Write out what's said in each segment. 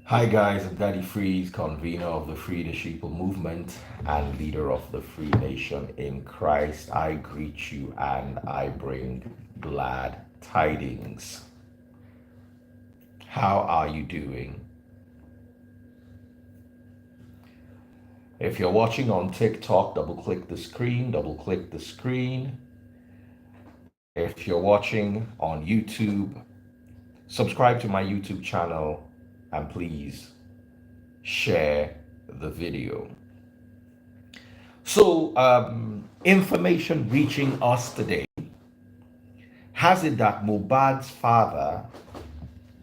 Hi guys, I'm Daddy Freeze, convener of the Free the Sheeple movement and leader of the Free Nation in Christ. I greet you and I bring glad tidings. How are you doing? If you're watching on TikTok, double click the screen, double click the screen. If you're watching on YouTube, subscribe to my YouTube channel and please share the video. So, information reaching us today has it that MohBad's father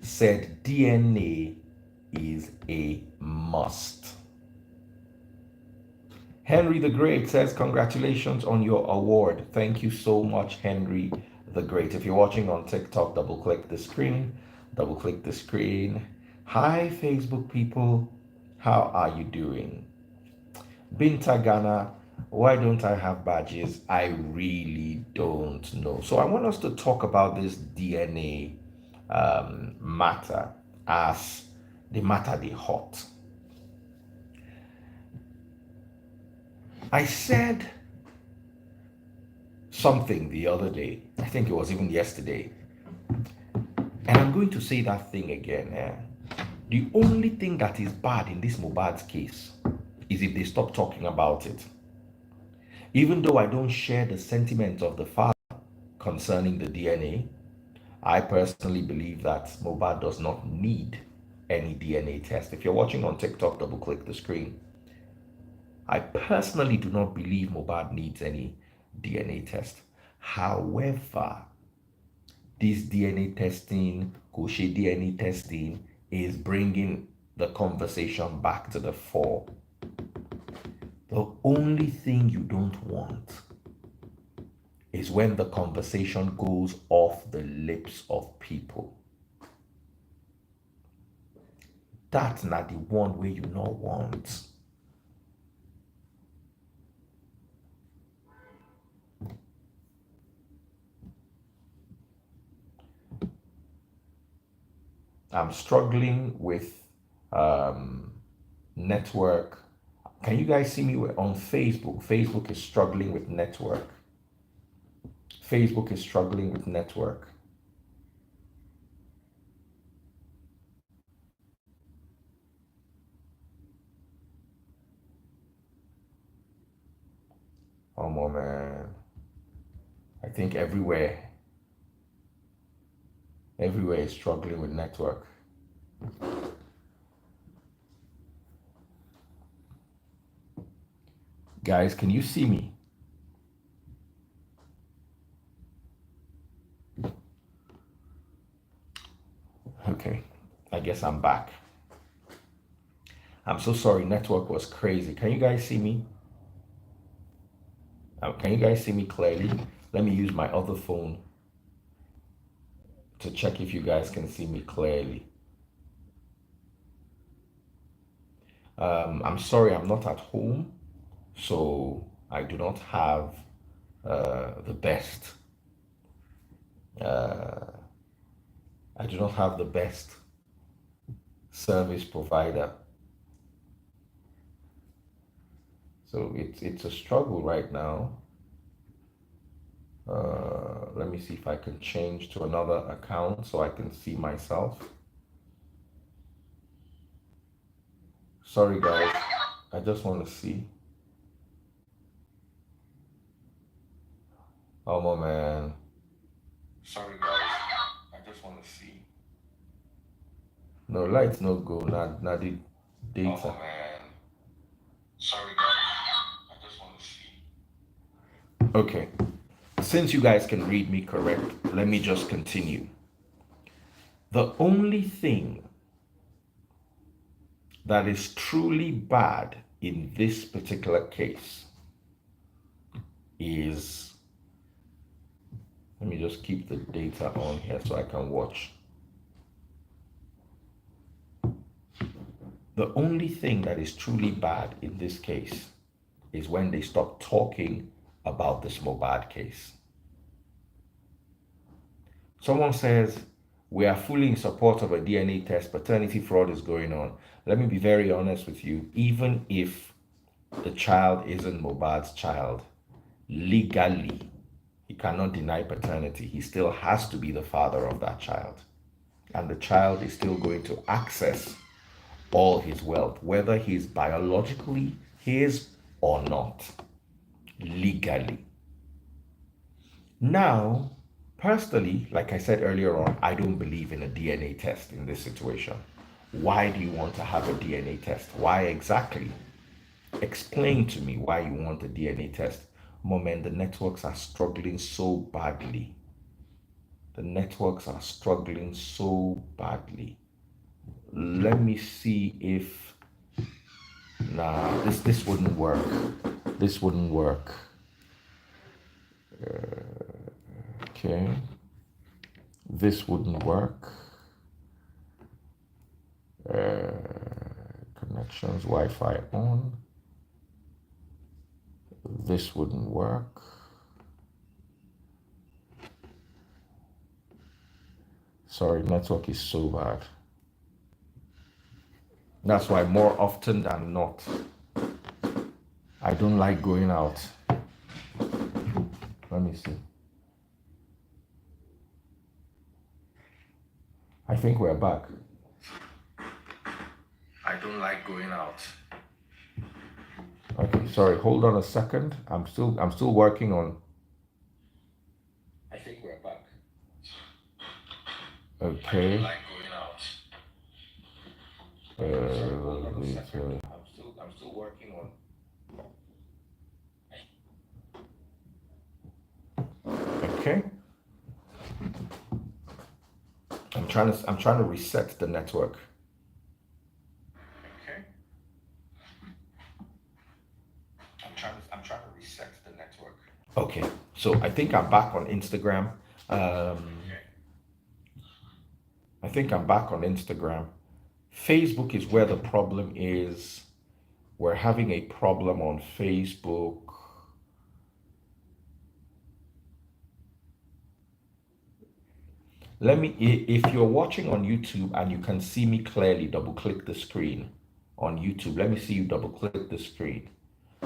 said DNA is a must. Henry the Great says, congratulations on your award. Thank you so much, Henry the Great. If you're watching on TikTok, double click the screen, double click the screen. Hi, Facebook people. How are you doing? Binta Ghana, why don't I have badges? I really don't know. So I want us to talk about this DNA matter as the matter they hot. I said something the other day, I think it was even yesterday, and I'm going to say that thing again. The only thing that is bad in this MohBad's case is if they stop talking about it. Even though I don't share the sentiments of the father concerning the DNA, I personally believe that MohBad does not need any DNA test. If you're watching on TikTok, double click the screen. I personally do not believe MohBad needs any DNA test. However, this DNA testing, Koshe DNA testing, is bringing the conversation back to the fore. The only thing you don't want is when the conversation goes off the lips of people. That's not the one way you not want. I'm struggling with network. Can you guys see me on Facebook? Facebook is struggling with network. Facebook is struggling with network. Oh man. I think everywhere is struggling with network. Guys, can you see me? Okay, I guess I'm back. I'm so sorry, network was crazy. Can you guys see me? Can you guys see me clearly? Let me use my other phone to check if you guys can see me clearly. I'm sorry, I'm not at home, so I do not have the best. I do not have the best service provider. So it's a struggle right now. Let me see if I can change to another account so I can see myself. Sorry guys, I just want to see. Oh man. Sorry guys, I just want to see. No, lights no go, not the data. Oh man. Sorry guys, I just want to see. Okay. Since you guys can read me correct, let me just continue. The only thing that is truly bad in this particular case is, let me just keep the data on here so I can watch. The only thing that is truly bad in this case is when they stop talking about this MohBad case. Someone says, we are fully in support of a DNA test. Paternity fraud is going on. Let me be very honest with you. Even if the child isn't MohBad's child, legally, he cannot deny paternity. He still has to be the father of that child. And the child is still going to access all his wealth, whether he's biologically his or not, legally. Now, personally, like I said earlier on, I don't believe in a DNA test in this situation. Why do you want to have a DNA test? Why exactly? Explain to me why you want a DNA test. Moment, the networks are struggling so badly. The networks are struggling so badly. Let me see if nah, this wouldn't work. This wouldn't work. Okay. This wouldn't work. Connections, Wi-Fi on. This wouldn't work. Sorry, network is so bad. That's why more often than not, I don't like going out. Let me see. I think we're back. I don't like going out. Okay, sorry, hold on a second. I'm still working on. I think we're back. Okay. I don't like going out. Sorry, hold on a second. I'm still working on. Okay. I'm trying to reset the network. Okay. I'm trying to reset the network. Okay. So I think I'm back on Instagram. I think I'm back on Instagram. Facebook is where the problem is. We're having a problem on Facebook. If you're watching on YouTube and you can see me clearly, double click the screen on YouTube. Let me see you double click the screen.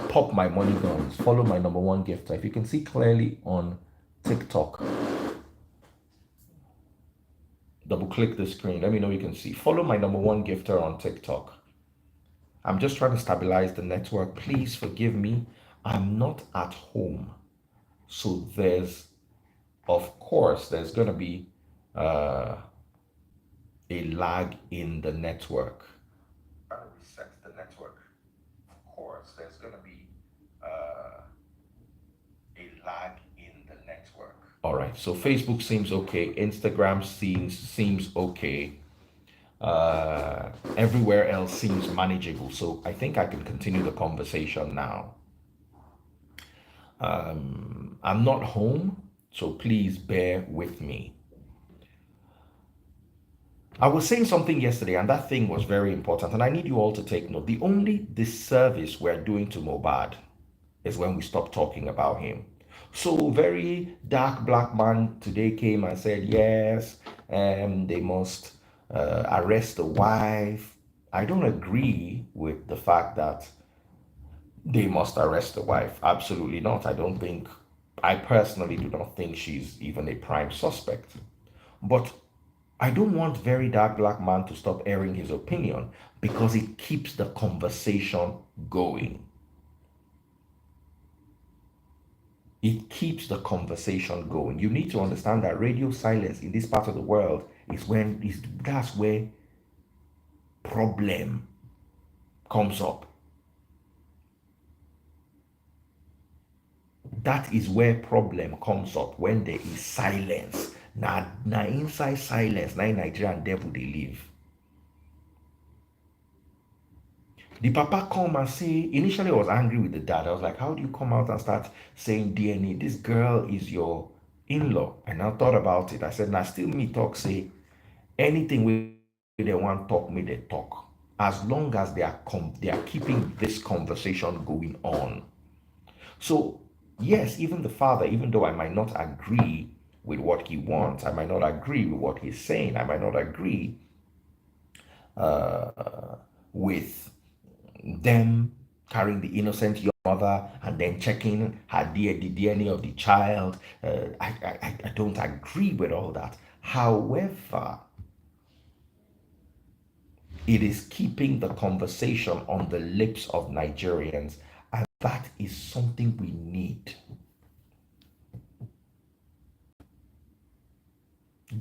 Pop my money guns. Follow my number one gifter. If you can see clearly on TikTok, double click the screen. Let me know you can see. Follow my number one gifter on TikTok. I'm just trying to stabilize the network. Please forgive me. I'm not at home. So of course, there's going to be a lag in the network. Trying to reset the network. Of course, there's going to be a lag in the network. All right, so Facebook seems okay. Instagram seems okay. Everywhere else seems manageable. So I think I can continue the conversation now. I'm not home, so please bear with me. I was saying something yesterday, and that thing was very important, and I need you all to take note. The only disservice we're doing to MohBad is when we stop talking about him. So very dark black man today came and said, yes, they must arrest the wife. I don't agree with the fact that they must arrest the wife. Absolutely not. I personally do not think she's even a prime suspect. But I don't want very dark black man to stop airing his opinion because it keeps the conversation going. It keeps the conversation going. You need to understand that radio silence in this part of the world that's where problem comes up. That is where problem comes up, when there is silence. Now inside silence, now in Nigerian devil they live. The papa come and say, initially I was angry with the dad. I was like, how do you come out and start saying DNA? This girl is your in-law. And I thought about it. I said, now still me talk, say, anything they want talk, me they talk. As long as they are keeping this conversation going on. So yes, even the father, even though I might not agree with what he wants. I might not agree with what he's saying. I might not agree with them carrying the innocent young mother and then checking the DNA of the child. I don't agree with all that. However, it is keeping the conversation on the lips of Nigerians, and that is something we need.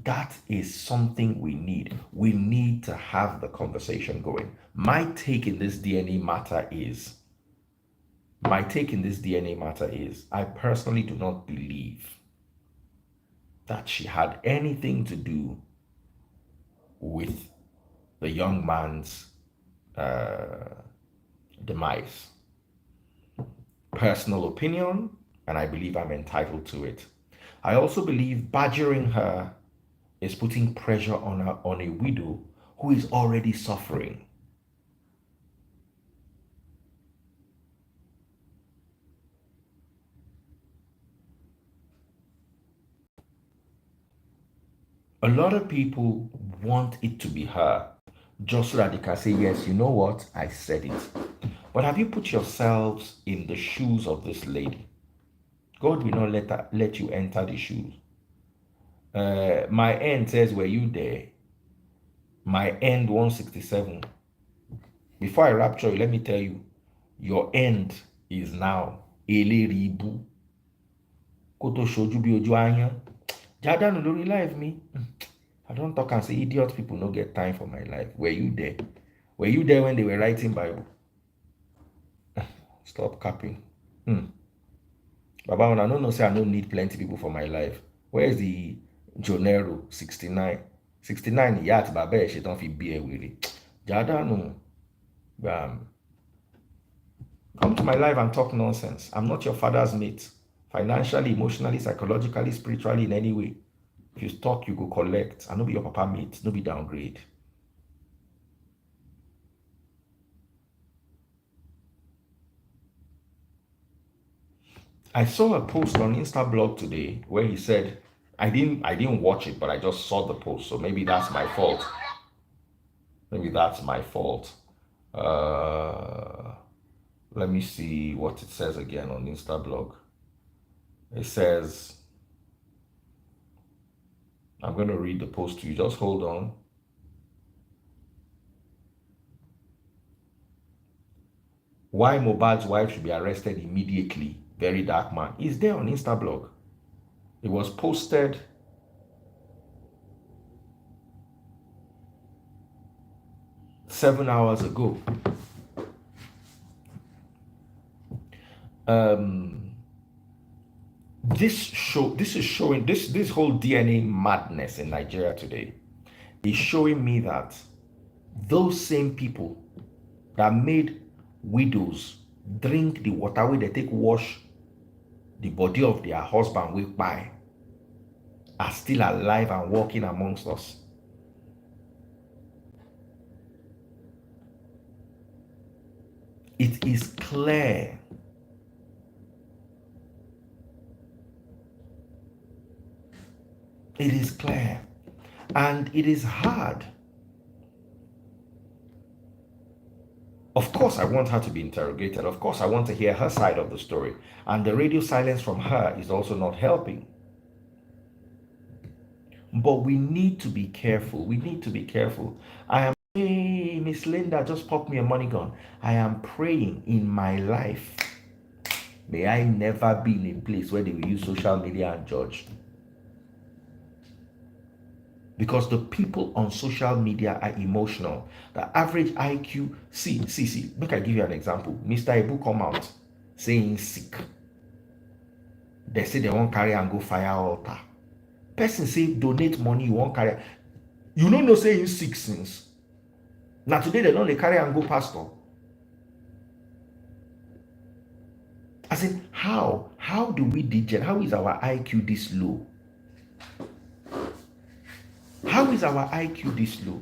That is something we need. We need to have the conversation going. My take in this DNA matter is, I personally do not believe that she had anything to do with the young man's demise. Personal opinion, and I believe I'm entitled to it. I also believe badgering her is putting pressure on a widow who is already suffering. A lot of people want it to be her just so that they can say, yes, you know what, I said it. But have you put yourselves in the shoes of this lady? God will not let you enter the shoes. My end says, were you there? My end 167. Before I rapture you, let me tell you, your end is now. Eleribu. Koto shoju bi oju ayan. Jadanu lori life me. I don't talk and say idiot people no get time for my life. Were you there? Were you there when they were writing Bible? Stop capping. Baba, when I don't know, say I don't need plenty people for my life. Where is the Jonero 69? 69 yat Baba she don't feel beer with it. Jadanu. Come to my life and talk nonsense. I'm not your father's mate. Financially, emotionally, psychologically, spiritually, in any way. If you talk, you go collect. I no be your papa mate, no be downgrade. I saw a post on Instablog today where he said, I didn't watch it, but I just saw the post, so maybe that's my fault. Maybe that's my fault. Let me see what it says again on Instablog. It says, I'm going to read the post to you. Just hold on. Why MohBad's wife should be arrested immediately. Very dark man. It's there on Instablog. It was posted seven hours ago. This is showing this whole DNA madness in Nigeria today is showing me that those same people that made widows drink the water where they take wash the body of their husband with by are still alive and walking amongst us. It is clear. It is clear. And it is hard. Of course, I want her to be interrogated. Of course, I want to hear her side of the story. And the radio silence from her is also not helping. But we need to be careful. We need to be careful. Hey, Miss Linda, just pop me a money gun. I am praying in my life. May I never be in a place where they will use social media and judge. Because the people on social media are emotional. The average IQ, see, make I give you an example. Mr. Ibu come out saying sick. They say they won't carry and go fire altar. Person say donate money, you won't carry. You don't know saying sick since. Now today they don't carry and go pastor. I said, how? How do we degenerate? How is our IQ this low? How is our IQ this low?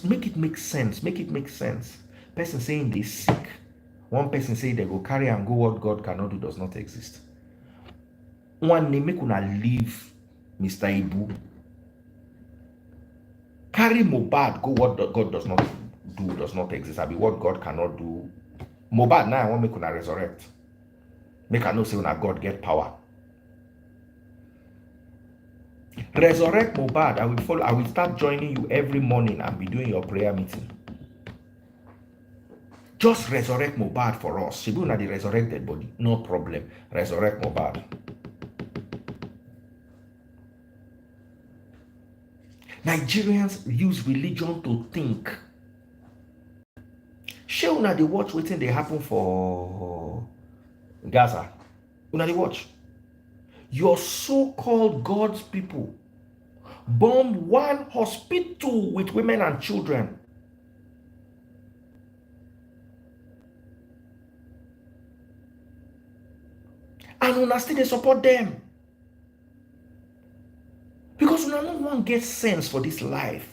Make it make sense. Make it make sense. Person saying they sick One person say they go carry and go what God cannot do does not exist. One name make una leave Mr. Ibu. Carry Mohbad go what God does not do does not exist. I be what God cannot do. Mohbad now I want make una resurrect. Make I know say una God get power. Resurrect Mohbad. I will follow. I will start joining you every morning and be doing your prayer meeting. Just resurrect Mohbad for us. She will not the resurrected body. No problem. Resurrect Mohbad. Nigerians use religion to think. Shey una dey watch wetin dey happen for Gaza. Una dey watch. Your so-called God's people bomb one hospital with women and children. And una still dey support them. Because una no wan get sense for this life.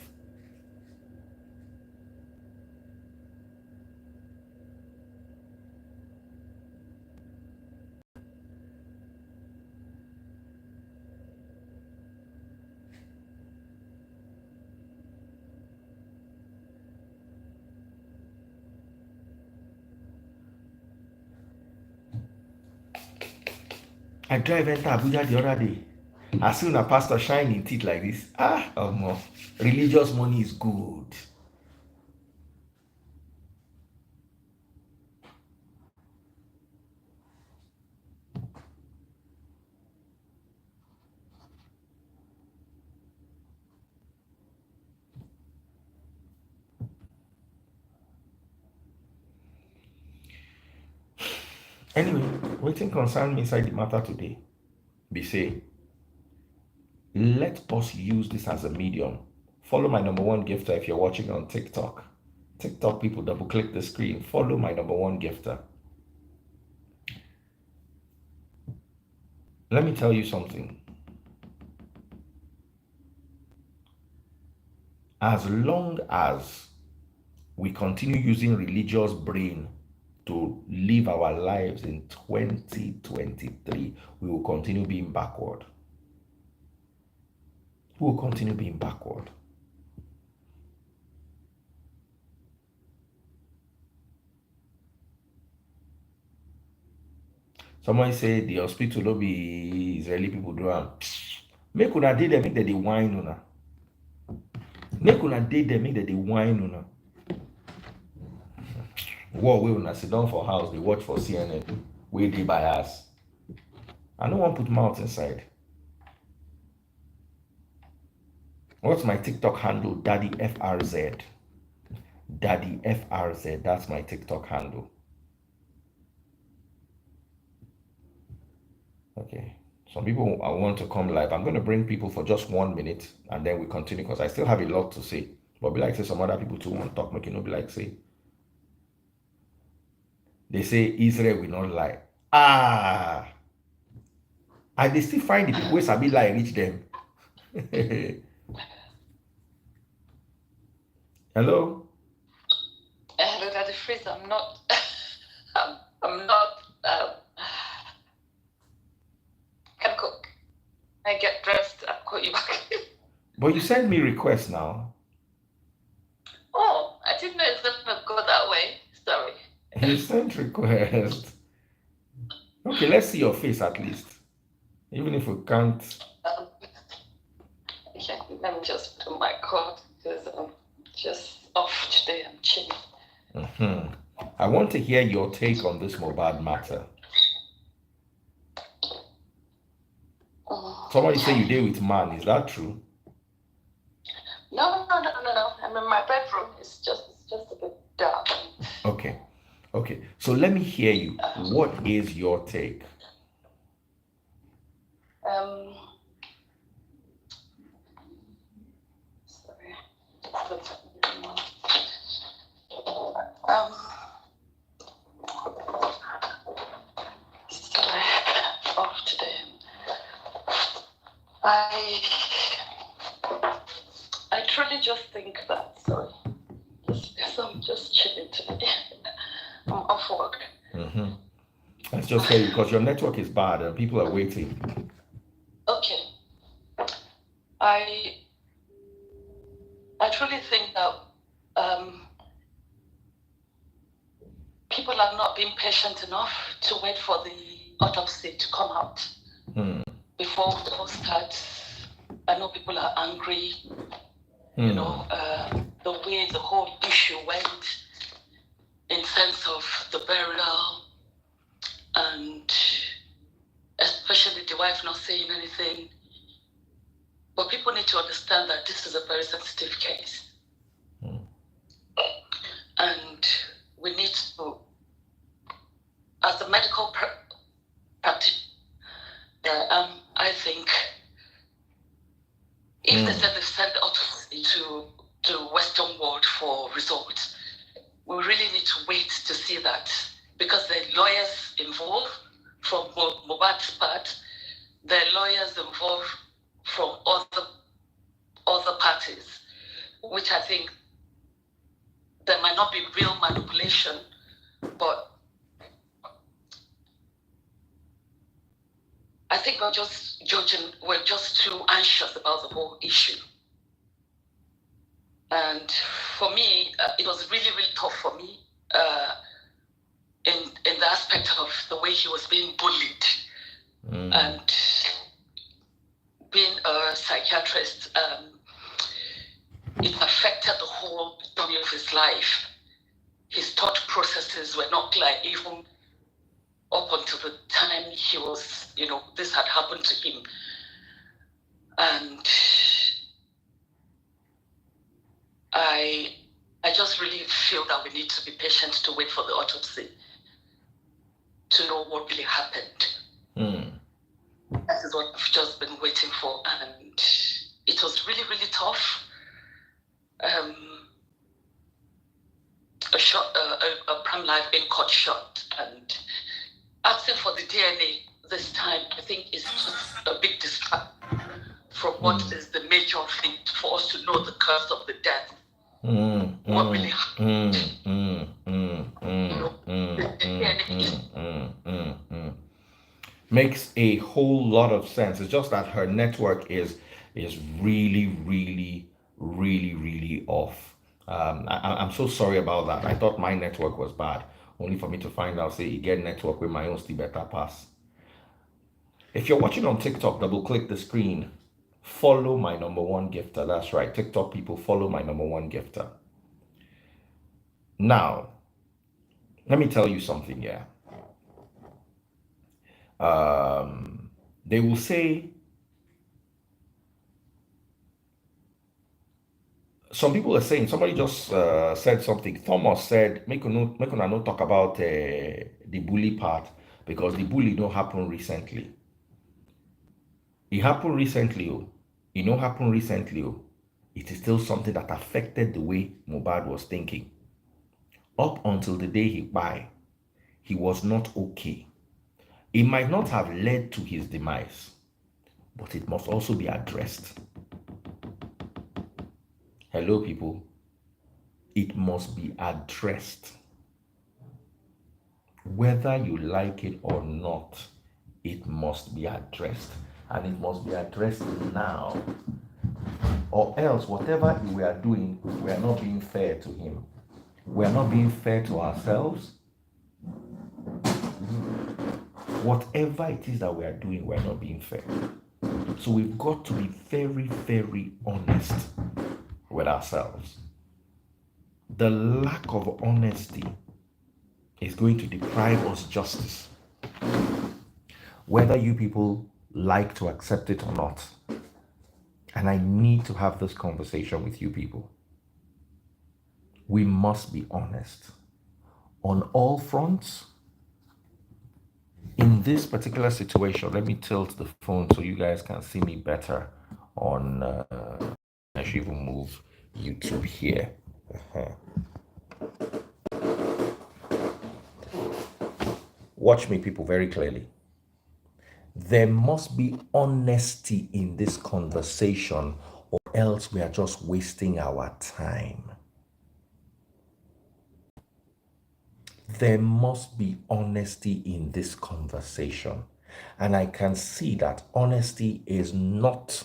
I drive enter Abuja the other day. I see una pastor shine in teeth like this. Religious money is good. Anyway, wetin concern me inside the matter today be say, let us use this as a medium. Follow my number one gifter if you're watching on TikTok. TikTok people, double click the screen. Follow my number one gifter. Let me tell you something. As long as we continue using religious brain to live our lives in 2023, we will continue being backward. We will continue being backward. Someone say the hospital will be Israeli people do am. Make una dey there, make them dey whine una. Make una dey there, make them dey whine una. War wey una sit down for house, they watch for CNN, wey dey bias. I no wan put mouth inside. What's my TikTok handle? Daddy FRZ. Daddy FRZ. That's my TikTok handle. Okay. Some people I want to come live. I'm going to bring people for just 1 minute and then we continue because I still have a lot to say. But be like say some other people too want to talk, make you know be like say. They say Israel will not lie. And they still find the people who sabi lie reach them. Hello? Hello, Daddy Freeze. I'm not. I'm not. Can cook. I get dressed. I'll call you back. But you sent me requests now. Oh, I didn't know it's gonna go that way. Sorry. You sent request. Okay, let's see your face at least. Even if we can't. Okay, let me just put on my coat because I'm just off today. I'm chilling. I want to hear your take on this MohBad matter. Somebody say you deal with man. Is that true? No. I'm in my bedroom. It's just a bit dark. Okay. So let me hear you. What is your take? Sorry. Sorry. Off today. I truly just think that, sorry, just because I'm just chilling today. I'm off work. Mm-hmm. Let's just hear you because your network is bad and people are waiting. Okay. I truly think that people are not being patient enough to wait for the autopsy to come out before the whole starts. I know people are angry. You know, the way the whole issue went in sense of the burial, and especially the wife not saying anything. But people need to understand that this is a very sensitive case. And we need to, as a medical practitioner, I think if they said they sent autopsy to Western world for results, we really need to wait to see that, because the lawyers involved from MohBad's part, the lawyers involved from other parties, which I think there might not be real manipulation, but I think we're just too anxious about the whole issue. And for me, it was really, really tough for me in the aspect of the way he was being bullied. And being a psychiatrist, it affected the whole story of his life. His thought processes were not clear, even up until the time he was, this had happened to him. And I just really feel that we need to be patient to wait for the autopsy to know what really happened. That is what I've just been waiting for, and it was really, really tough. A prime life being cut short, and asking for the DNA this time, I think, is just a big distraction from what is the major thing for us to know the cause of the death. What really happened. Makes a whole lot of sense. It's just that her network is really, really, really, really off. I'm so sorry about that. I thought my network was bad, only for me to find out, say, you get network with my own still better pass. If you're watching on TikTok, double click the screen. Follow my number one gifter. That's right. TikTok people, follow my number one gifter. Now, let me tell you something, yeah. They will say, some people are saying, somebody just said something. Thomas said, make una not talk about the bully part, because the bully don't happen recently. It happened recently. It don't happen recently. It is still something that affected the way MohBad was thinking. Up until the day he died, he was not okay. It might not have led to his demise, but it must also be addressed. Hello, people. It must be addressed. Whether you like it or not, it must be addressed. And it must be addressed now. Or else, whatever we are doing, we are not being fair to him. We are not being fair to ourselves. Whatever it is that we are doing, we are not being fair. So we've got to be very, very honest with ourselves. The lack of honesty is going to deprive us justice, whether you people like to accept it or not. And I need to have this conversation with you people. We must be honest on all fronts. In this particular situation, let me tilt the phone so you guys can see me better on I should even move YouTube here. Watch me, people, very clearly. There must be honesty in this conversation, or else we are just wasting our time. There must be honesty in this conversation. And I can see that honesty is not.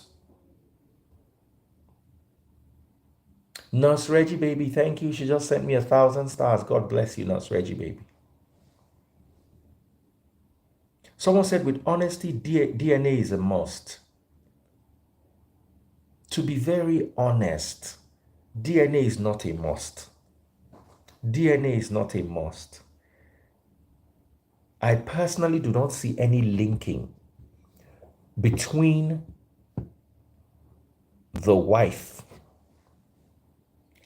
Nurse Reggie Baby, thank you. She just sent me 1,000 stars. God bless you, Nurse Reggie Baby. Someone said with honesty, DNA is a must. To be very honest, DNA is not a must. DNA is not a must. I personally do not see any linking between the wife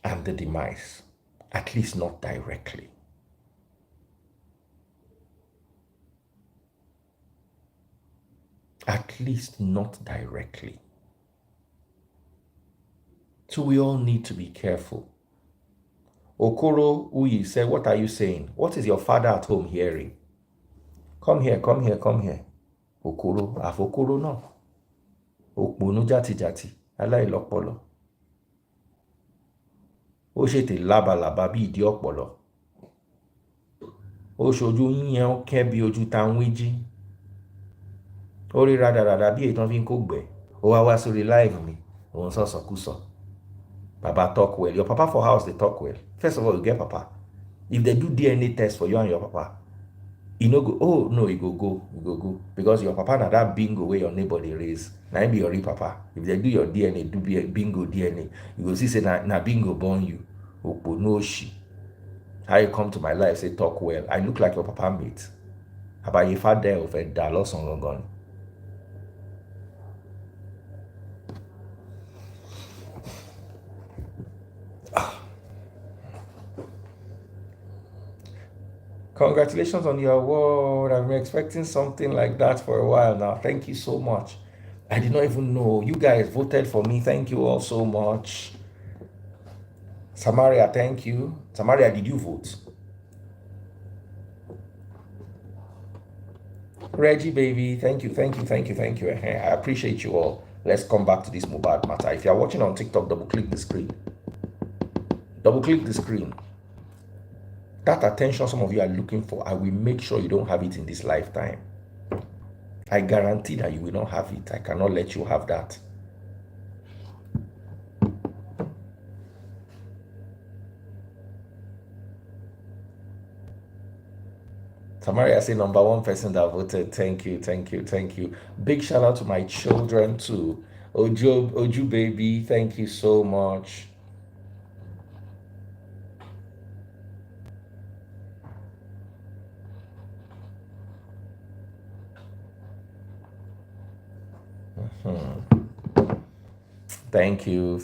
and the demise, at least not directly. At least not directly. So we all need to be careful. Okoro Uyi said, what are you saying? What is your father at home hearing? Come here, come here, come here. Okoro, Afokoro no. Okbonu jati jati. Aláìlọ́pọlọ. Ó ṣètè lábalábá bí ìdí ọ̀pọ̀lọ. Ó ṣojú yíyan ó kẹ́ bí ojú ta ń wíjí. Ó rí rádaràdà bí ètò fi ń kó gbẹ̀. Ó wá sórí live mi. Òun sọ̀sọ̀kúsọ. Baba talk well. Your papa for house, they talk well. First of all, you get papa. If they do DNA test for you and your papa, you know go, oh no, you go. Because your papa na that bingo where your neighbor they raise. Now be your real papa. If they do your DNA, do be bingo DNA, you go see say na bingo born you. Opo no shi. How you come to my life, say talk well. I look like your papa mate. About your father of a Dallas on gun. Congratulations on your award. I've been expecting something like that for a while now. Thank you so much. I did not even know. You guys voted for me. Thank you all so much. Samaria, thank you. Samaria, did you vote? Reggie, baby, thank you. I appreciate you all. Let's come back to this MohBad matter. If you're watching on TikTok, double-click the screen. Double-click the screen. That attention some of you are looking for, I will make sure you don't have it in this lifetime. I guarantee that you will not have it. I cannot let you have that. Tamaria say number one person that voted. Thank you. Big shout out to my children too. Oju baby, thank you so much. Thank you.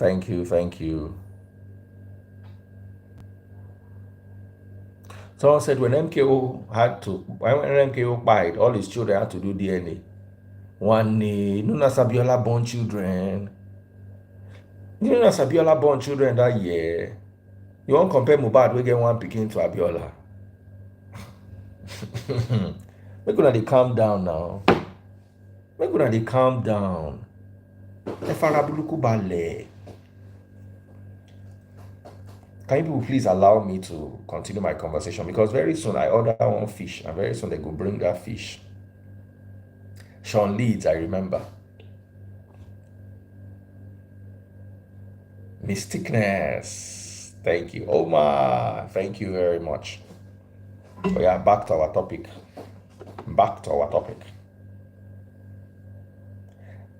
Someone said when MKO died, all his children had to do DNA. One Nuna Sabiola born children. Nuna Sabiola born children that year. You won't compare MohBad, we get one picking to Abiola. We're gonna calm down now. Calm down. Can you please allow me to continue my conversation? Because very soon I order one fish, and very soon they go bring that fish. Sean Leeds, I remember. Mysticness. Thank you. Omar, thank you very much. Oh yeah, back to our topic.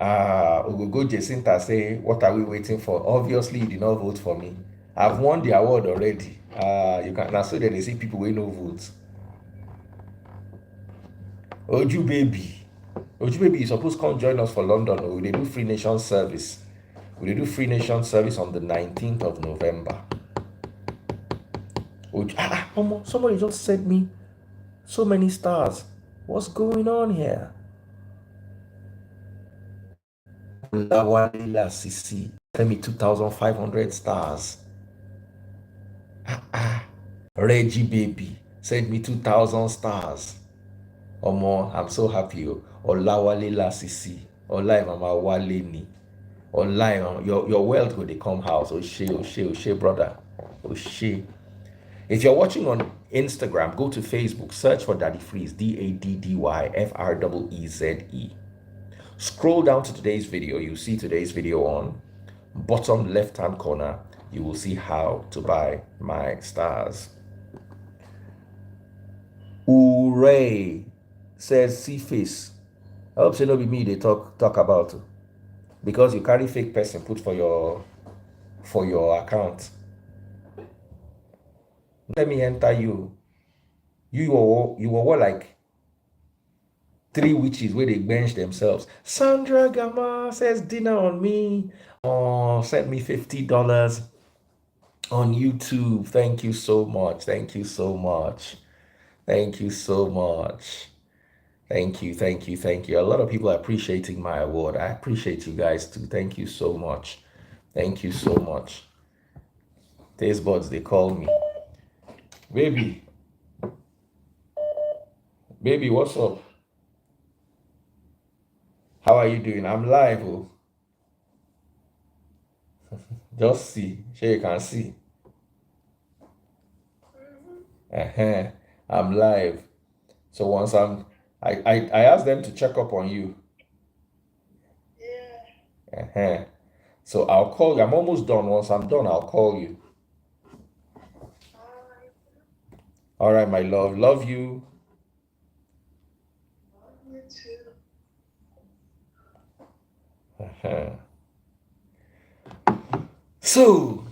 Ogogo Jacinta say, what are we waiting for? Obviously, you did not vote for me. I've won the award already. You can now so that they see people with no votes. Oju baby, you supposed to come join us for London. We do Free Nation service. We do Free Nation service on the 19th of November. Somebody just sent me so many stars. What's going on here? Lawalila CC, send me 2,500 stars. Reggie baby, send me 2,000 stars. Omo, I'm so happy. Olawalila CC, Olai Mama Waleni, Olai, your wealth will come house. Oshe, brother. Oshe. If you're watching on Instagram, go to Facebook, search for Daddy Freeze, DADDYFREEZE. Scroll down to today's video. You see today's video on bottom left-hand corner. You will see how to buy my stars. Hooray, says C-Face. I hope it no be me they talk about. Because you carry fake person put for your account. Let me enter you. You were what, like 3 witches where they bench themselves. Sandra Gama says dinner on me. Oh, sent me $50 on YouTube. Thank you so much. Thank you so much. Thank you so much. Thank you. A lot of people are appreciating my award. I appreciate you guys too. Thank you so much. Thank you so much. Taste buds, they call me. Baby, what's up? How are you doing? I'm live. Oh. Just see. Sure you can see. I'm live. So once I asked them to check up on you. Yeah. So I'll call you. I'm almost done. Once I'm done, I'll call you. All right, my love. Love you. Love you too. So,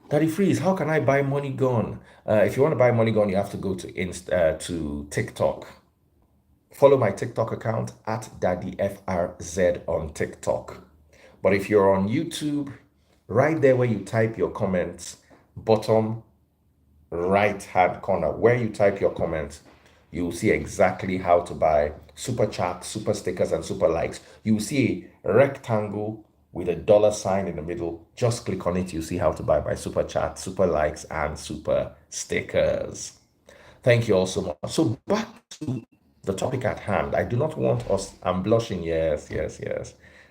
Daddy Freeze, how can I buy Money Gone? If you want to buy Money Gone, you have to go to TikTok. Follow my TikTok account at DaddyFRZ on TikTok. But if you're on YouTube, right there where you type your comments, bottom right-hand corner, where you type your comments, you will see exactly how to buy super chats, super stickers, and super likes. You will see a rectangle with a $sign in the middle. Just click on it. You see how to buy my super chat, super likes, and super stickers. Thank you all so much. So back to the topic at hand. I do not want us. I'm blushing. Yes.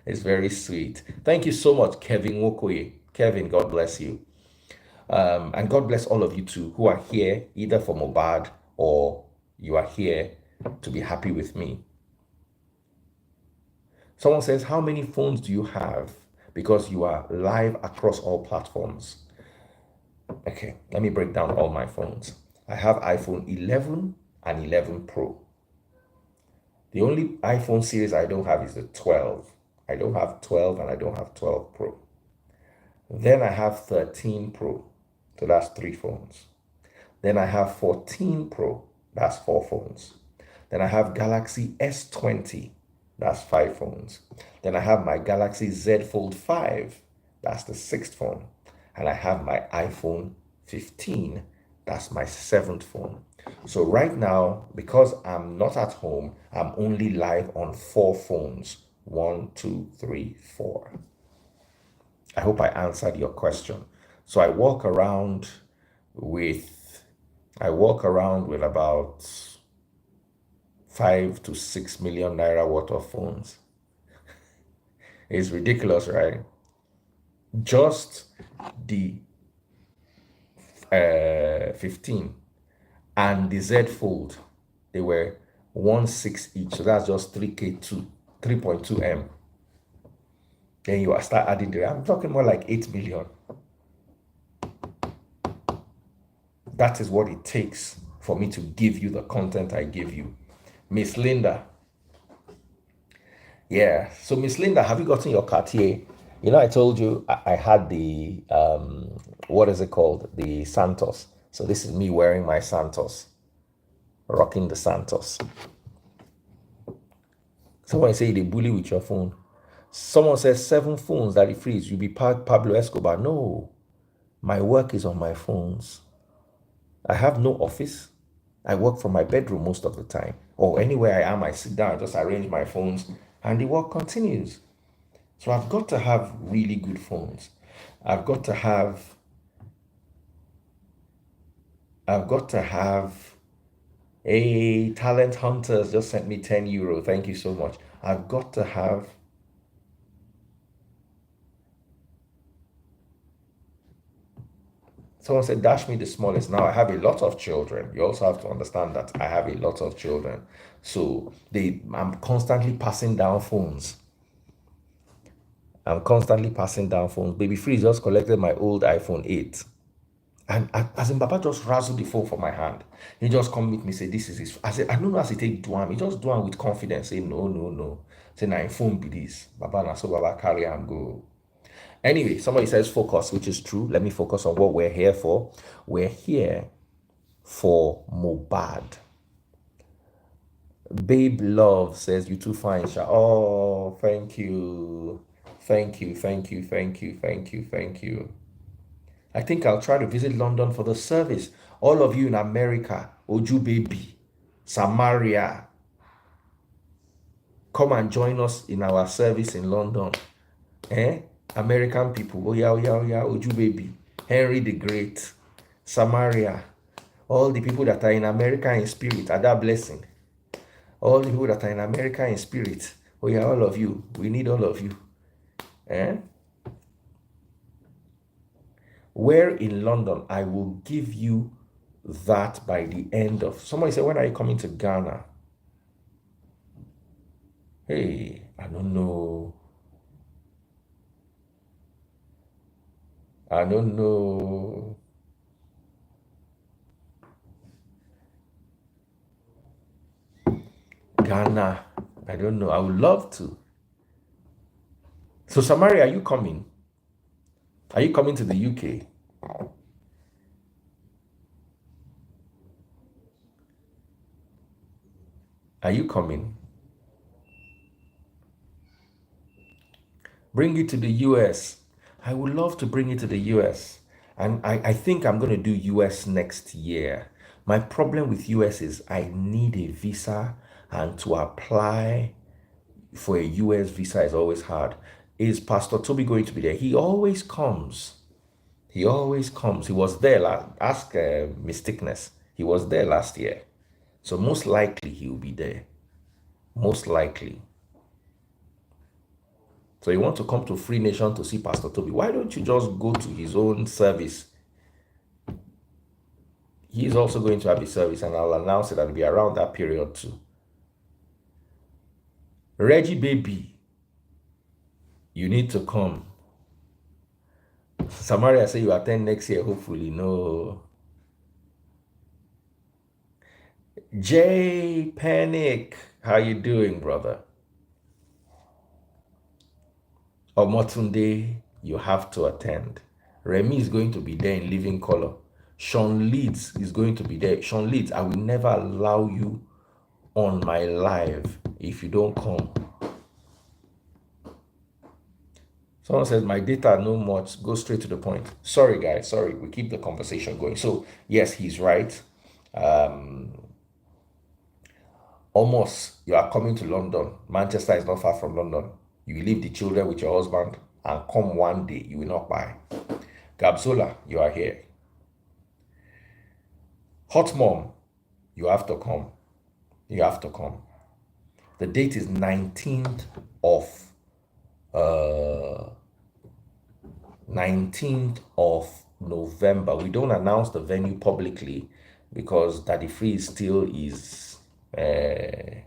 It's very sweet. Thank you so much, Kevin Wokoye. Kevin, God bless you. And God bless all of you too who are here either for MohBad or you are here to be happy with me. Someone says, how many phones do you have? Because you are live across all platforms. Okay, let me break down all my phones. I have iPhone 11 and 11 Pro. The only iPhone series I don't have is the 12. I don't have 12 and I don't have 12 Pro. Then I have 13 Pro. So that's 3 phones. Then I have 14 Pro. That's 4 phones. Then I have Galaxy S20. That's 5 phones. Then I have my Galaxy Z Fold 5. That's the 6th phone. And I have my iPhone 15. That's my 7th phone. So right now, because I'm not at home, I'm only live on 4 phones. 1, 2, 3, 4. I hope I answered your question. So I walk around with about 5 to 6 million naira worth of phones. It's ridiculous, right? Just the 15 and the Z Fold, they were 1.6 each. So that's just 3.2 M. Then you start adding the, I'm talking more like 8 million. That is what it takes for me to give you the content I give you. Miss Linda. Yeah. So Miss Linda, have you gotten your Cartier? You know, I told you I had the, what is it called? The Santos. So this is me wearing my Santos. Rocking the Santos. Someone say they bully with your phone. Someone says 7 phones that it frees. You be Pablo Escobar. No. My work is on my phones. I have no office. I work from my bedroom most of the time. Or anywhere I am, I sit down, I just arrange my phones, and the work continues. So I've got to have really good phones. I've got to have a Talent Hunters just sent me 10 euro. Thank you so much. I've got to have Someone said, dash me the smallest. Now I have a lot of children. You also have to understand that I have a lot of children. So I'm constantly passing down phones. Baby Free just collected my old iPhone 8. And as in Baba just razzled the phone from my hand. He just come meet me, say, this is his. I said, I don't know as he take do am. He just do am with confidence. Say, no. Say, na phone be this. Baba, so Baba carry and go. Anyway, somebody says focus, which is true. Let me focus on what we're here for. We're here for MohBad. Babe Love says, you too fine, Sha. Oh, thank you. Thank you. I think I'll try to visit London for the service. All of you in America, Oju Baby, Samaria, come and join us in our service in London. American people, Oju Baby, Henry the Great, Samaria, all the people that are in America in spirit, are that blessing. All the people that are in America in spirit, all of you, we need all of you. Where in London, I will give you that by the end of. Somebody said, when are you coming to Ghana? Hey, I don't know. Ghana, I don't know. I would love to. So Samaria, are you coming? Are you coming to the UK? Are you coming? Bring it to the US. I would love to bring it to the US. And I think I'm going to do US next year. My problem with US is I need a visa, and to apply for a US visa is always hard. Is Pastor Toby going to be there? He always comes. He was there. Ask Mysticness. He was there last year. So most likely he will be there. Most likely. So you want to come to Free Nation to see Pastor Toby. Why don't you just go to his own service? He's also going to have a service, and I'll announce it. It'll be around that period too. Reggie Baby, you need to come. Samaria say you attend next year, hopefully. No. Jay Panic, how you doing, brother? Omotunde, you have to attend. Remy is going to be there in living color. Sean Leeds is going to be there. Sean Leeds, I will never allow you on my live if you don't come. Someone says, my data no much. Go straight to the point. Sorry, guys. Sorry. We keep the conversation going. So, yes, he's right. Almost, you are coming to London. Manchester is not far from London. You leave the children with your husband and come one day. You will not buy. Gabzola, you are here. Hot Mom, you have to come. You have to come. The date is 19th of November. We don't announce the venue publicly because Daddy Free still is. There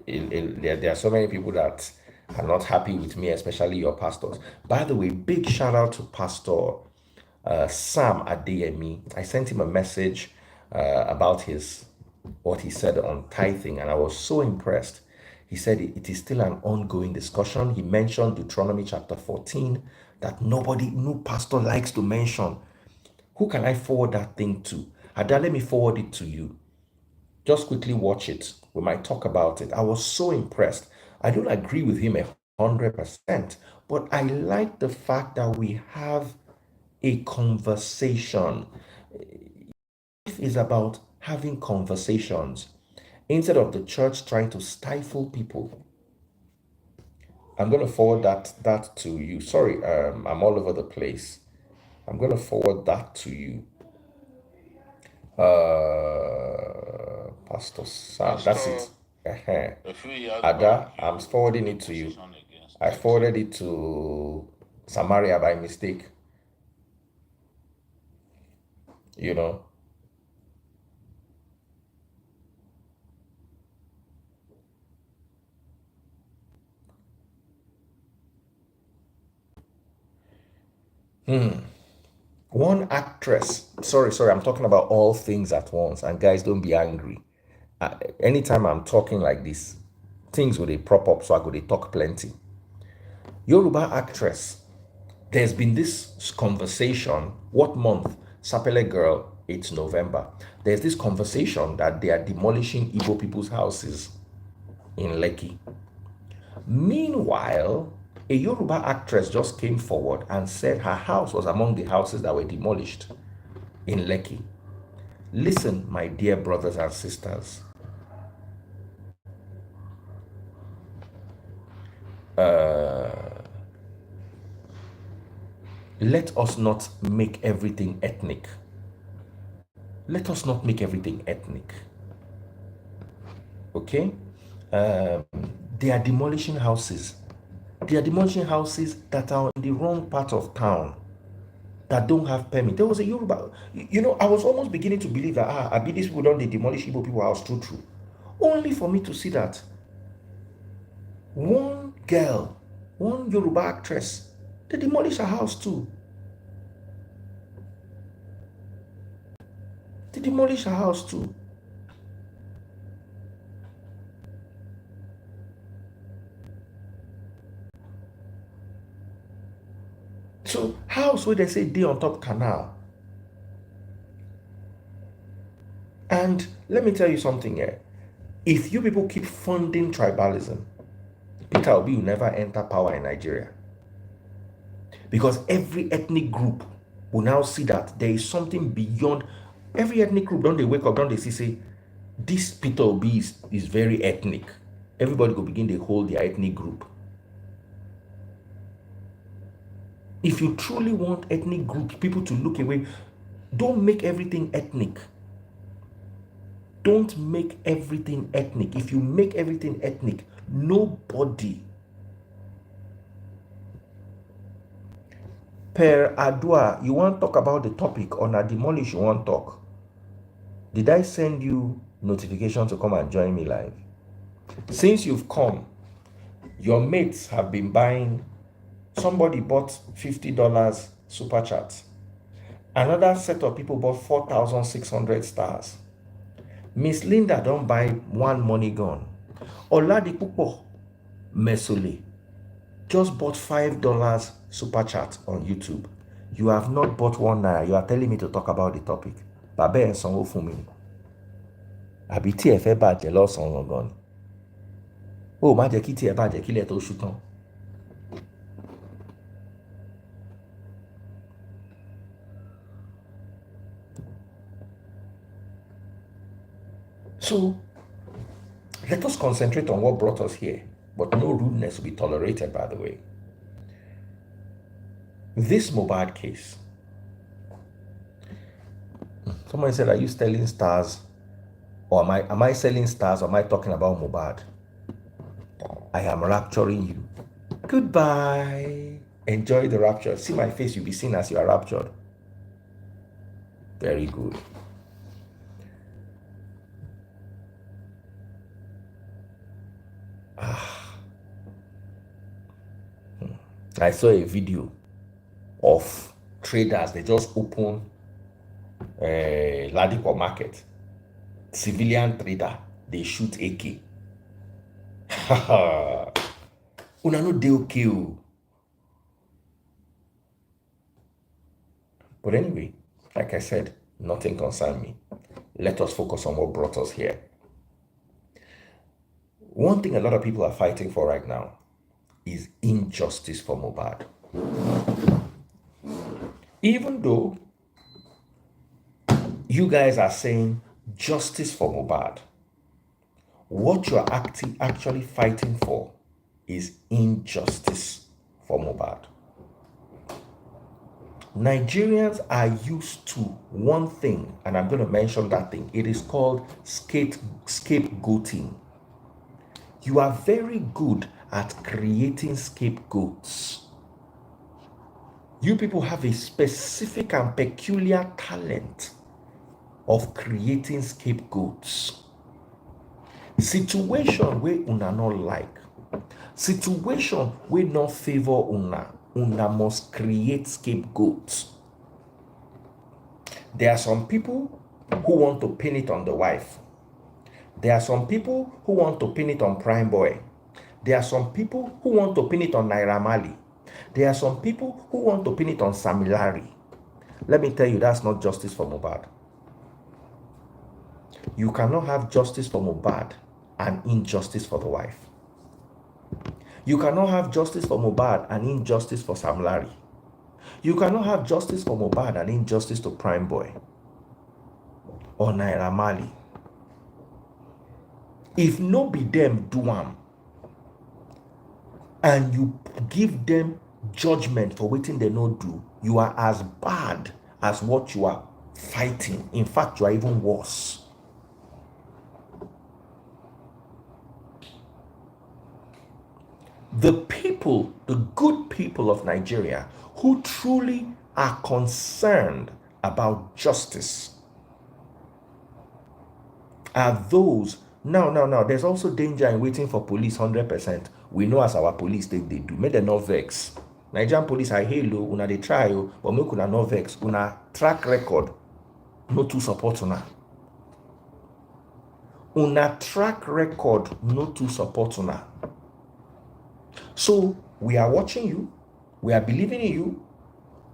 are so many people that are not happy with me, especially your pastors. By the way, big shout out to Pastor Sam Adeyemi. I sent him a message about what he said on tithing, and I was so impressed. He said it is still an ongoing discussion. He mentioned Deuteronomy chapter 14 that no pastor likes to mention. Who can I forward that thing to? Ada, let me forward it to you. Just quickly watch it. We might talk about it. I was so impressed. I don't agree with him 100%, but I like the fact that we have a conversation. Life is about having conversations instead of the church trying to stifle people. I'm going to forward that to you. Sorry, I'm all over the place. I'm going to forward that to you. Pastor Sam, that's it. Ada, I'm forwarding it to you. I forwarded it to Samaria by mistake. you know. One actress, sorry, I'm talking about all things at once. And guys, don't be angry. Anytime I'm talking like this, things will they prop up, so I go they talk plenty. Yoruba actress, there's been this conversation. What month? Sapele girl, it's November. There's this conversation that they are demolishing Igbo people's houses in Lekki. Meanwhile, a Yoruba actress just came forward and said her house was among the houses that were demolished in Lekki. Listen, my dear brothers and sisters. Let us not make everything ethnic. Let us not make everything ethnic. Okay? They are demolishing houses. They are demolishing houses that are in the wrong part of town, that don't have permit. There was a Yoruba, I was almost beginning to believe that, I be these people don't they demolish Igbo people house, true. Only for me to see that one girl, one Yoruba actress, they demolish her house too. They demolish her house too. So house where they say they on top canal. And let me tell you something here. If you people keep funding tribalism, Peter Obi will never enter power in Nigeria. Because every ethnic group will now see that there is something beyond. Every ethnic group, don't they wake up, don't they say, this Peter Obi is very ethnic. Everybody will begin to hold their ethnic group. If you truly want ethnic groups, people to look away, don't make everything ethnic. Don't make everything ethnic. If you make everything ethnic, nobody. Per Adua, you want to talk about the topic on a demolish, you want to talk. Did I send you notification to come and join me live? Since you've come, your mates have been buying. Somebody bought $50 super chat. Another set of people bought 4,600 stars. Miss Linda don't buy one money gun. Oladipupo Mesole just bought $5 super chat on YouTube. You have not bought one naira. You are telling me to talk about the topic. Babe and sanwó fún mi. Àbí tí ẹ fẹ́ bàjẹ́ lọ́sàn-án gan ni. Ó má jẹ́ kí tí ẹ bàjẹ́ kílẹ̀ tó ṣú tán. So, let us concentrate on what brought us here, but no rudeness will be tolerated, by the way. This MohBad case. Someone said, are you selling stars? Or am I selling stars, or am I talking about MohBad? I am rapturing you. Goodbye. Enjoy the rapture. See my face, you'll be seen as you are raptured. Very good. I saw a video of traders. They just open Ladipo market. Civilian trader, they shoot AK. Una no dey okay. But anyway, like I said, nothing concerns me. Let us focus on what brought us here. One thing a lot of people are fighting for right now is injustice for MohBad. Even though you guys are saying justice for MohBad, what you're actually fighting for is injustice for MohBad. Nigerians are used to one thing, and I'm going to mention that thing. It is called scapegoating. You are very good at creating scapegoats. You people have a specific and peculiar talent of creating scapegoats. Situation where una not like, situation where not favor una must create scapegoats. There are some people who want to pin it on the wife. There are some people who want to pin it on Prime Boy. There are some people who want to pin it on Naira Marley. There are some people who want to pin it on Samilari. Let me tell you, that's not justice for Mohbad. You cannot have justice for Mohbad and injustice for the wife. You cannot have justice for Mohbad and injustice for Sam Larry. You cannot have justice for Mohbad and injustice to Prime Boy or Naira Marley. If no be them do am, and you give them judgment for wetin they no do, you are as bad as what you are fighting. In fact, you are even worse. The people, the good people of Nigeria who truly are concerned about justice are those. Now, there's also danger in waiting for police 100%. We know as our police they do. Make them not vex. Nigerian police are hello, una they try, but make una not vex. Una track record, no to support una. Una track record, no to support una. So we are watching you, we are believing in you,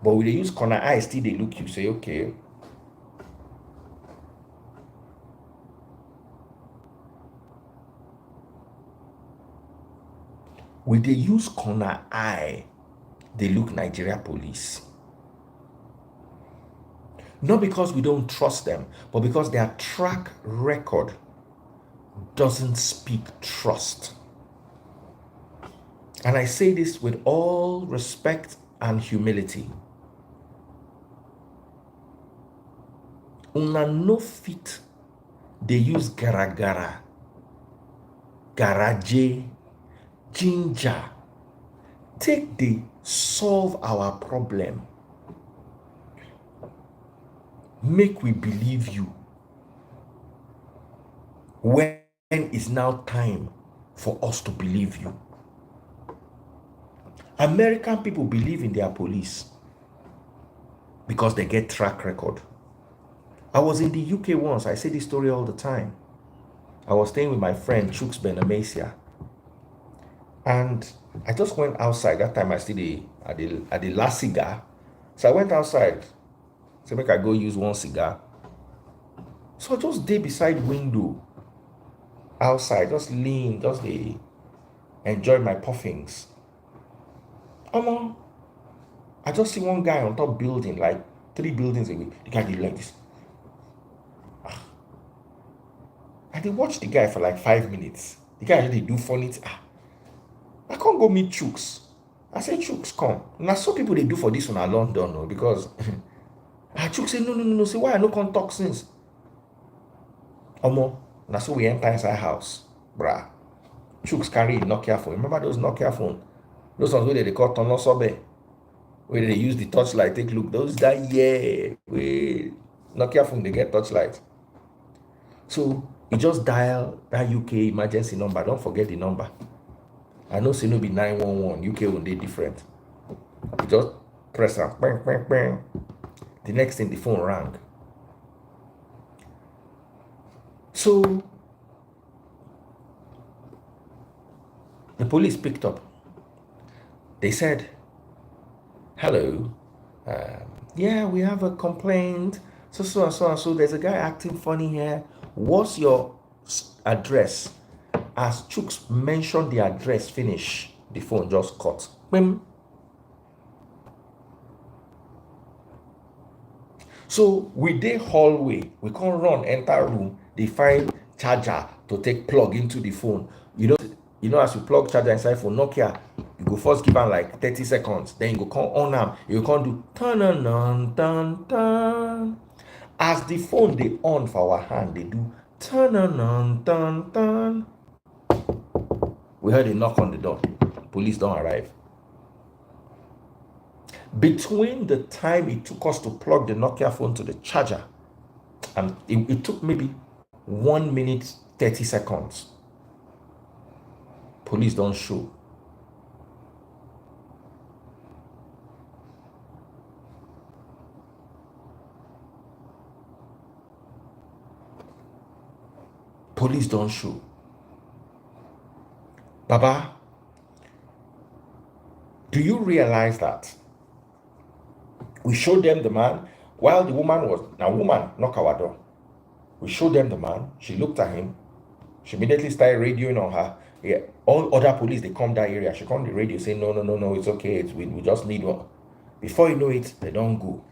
but we use corner eyes still they look you, say, okay. We they use corner eye, they look Nigeria police. Not because we don't trust them, but because their track record doesn't speak trust. And I say this with all respect and humility. Una no fit, they use garagara, garage, ginger. Take the solve our problem. Make we believe you. When is now time for us to believe you? American people believe in their police because they get track record. I was in the UK once. I say this story all the time. I was staying with my friend Chuks Benamasia, and I just went outside. That time I still at the last cigar, so I went outside. So make I go use one cigar. So I just day beside window outside, just lean, just enjoy my puffings. I just see one guy on top building, like 3 buildings away. The guy did like this. I did watch the guy for like 5 minutes. The guy really do funny. I can't go meet Chooks. I said, Chooks, come. Now, so people they do for this one in London, no, because Chooks say, no. Say, why I no come talk since? Now so we enter inside house, bruh. Chooks carry a Nokia phone. Remember those Nokia phone? Those ones where they call Tono Sobe, where they use the touchlight. Take look, those that Nokia phone they get touchlight. So you just dial that UK emergency number. Don't forget the number. I know say no be 911. UK will be different. You just press that. Bang, bang, bang. The next thing the phone rang. So the police picked up. They said, hello, yeah, we have a complaint, so there's a guy acting funny here. What's your address? As Chooks mentioned the address, finish, the phone just cut. So we dey hallway, we can't run, enter room, they find charger to take plug into the phone. You know, as you plug charger inside for Nokia, you go first give them like 30 seconds, then you go come on them, you can't do turn. As the phone they on for our hand, they do turn. We heard a knock on the door. Police don't arrive. Between the time it took us to plug the Nokia phone to the charger And it took maybe 1 minute, 30 seconds. Police don't show. Police don't show. Baba, do you realize that we showed them the man while the woman was, now woman knock our door. We showed them the man. She looked at him. She immediately started radioing on her. Yeah, all other police, they come that area. She come on the radio saying, no, it's okay. We just need one. Before you know it, they don't go.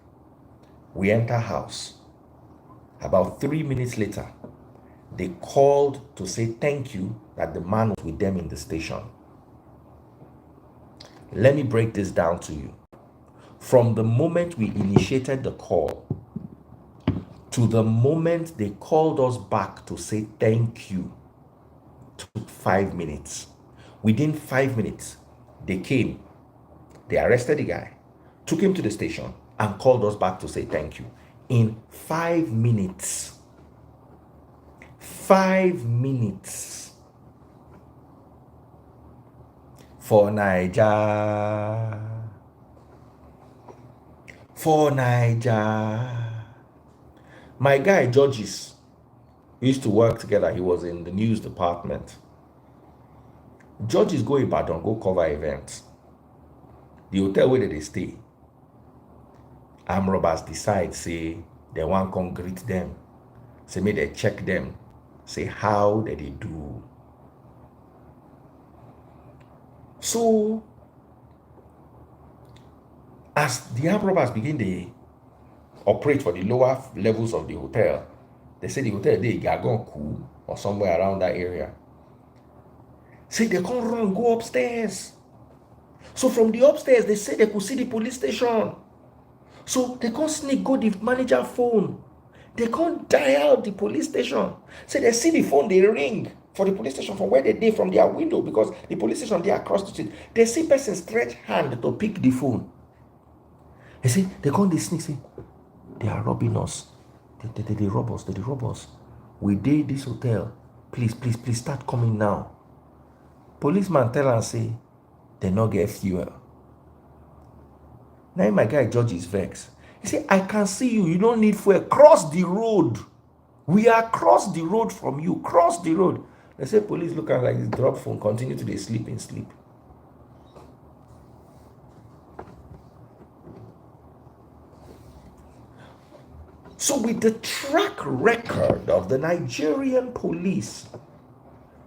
We enter house. About 3 minutes later, they called to say thank you that the man was with them in the station. Let me break this down to you. From the moment we initiated the call to the moment they called us back to say thank you, took 5 minutes. Within 5 minutes, they came, they arrested the guy, took him to the station, and called us back to say thank you. In 5 minutes. 5 minutes. For Niger. For Niger. My guy, Georges, we used to work together. He was in the news department. Georges go Ibadan, go cover events. The hotel where they stay, armed robbers decide, say, they want to come greet them. Say, may they check them. Say, how did they do? So, as the armed robbers begin to operate for the lower levels of the hotel, they say the hotel they Gagon Cool or somewhere around that area. Say they can't run, go upstairs. So from the upstairs, they say they could see the police station. So they can't sneak, go the manager phone. They can't dial the police station. Say they see the phone, they ring for the police station from where they did from their window because the police station they are across the street. They see person stretch hand to pick the phone. They say they can't they sneak, say they are robbing us. They rob us, they rob us. We did this hotel. Please start coming now. Policeman tell and say they not get fuel. Now my guy George is vexed. He say, I can see you. You don't need fuel. Cross the road. We are across the road from you. Cross the road. They say police look at like this drop phone. Continue to they sleep in sleep. So with the track record of the Nigerian police,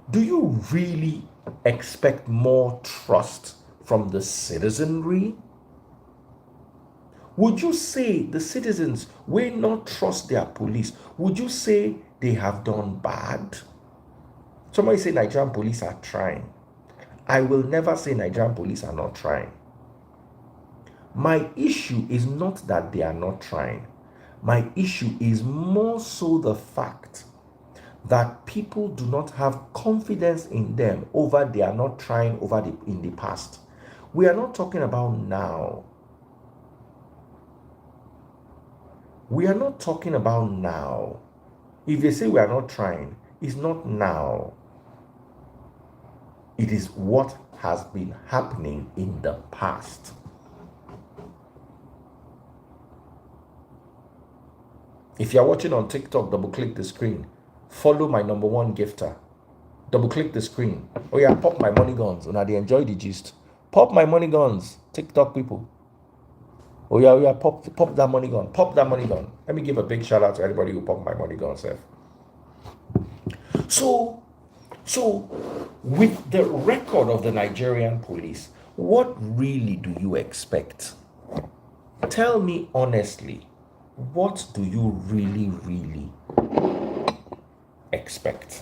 do you really expect more trust from the citizenry? Would you say the citizens will not trust their police? Would you say they have done bad? Somebody say Nigerian police are trying. I will never say Nigerian police are not trying. My issue is not that they are not trying. My issue is more so the fact that people do not have confidence in them over they are not trying in the past. We are not talking about now. We are not talking about now. If they say we are not trying, it's not now. It is what has been happening in the past. If you're watching on TikTok, double click the screen. Follow my #1 gifter. Double click the screen. Oh yeah, pop my money guns. And they enjoy the gist. Pop my money guns, TikTok people. Oh yeah, pop that money gun. Pop that money gun. Let me give a big shout out to everybody who popped my money gun, Seth. So with the record of the Nigerian police, what really do you expect? Tell me honestly, what do you really expect?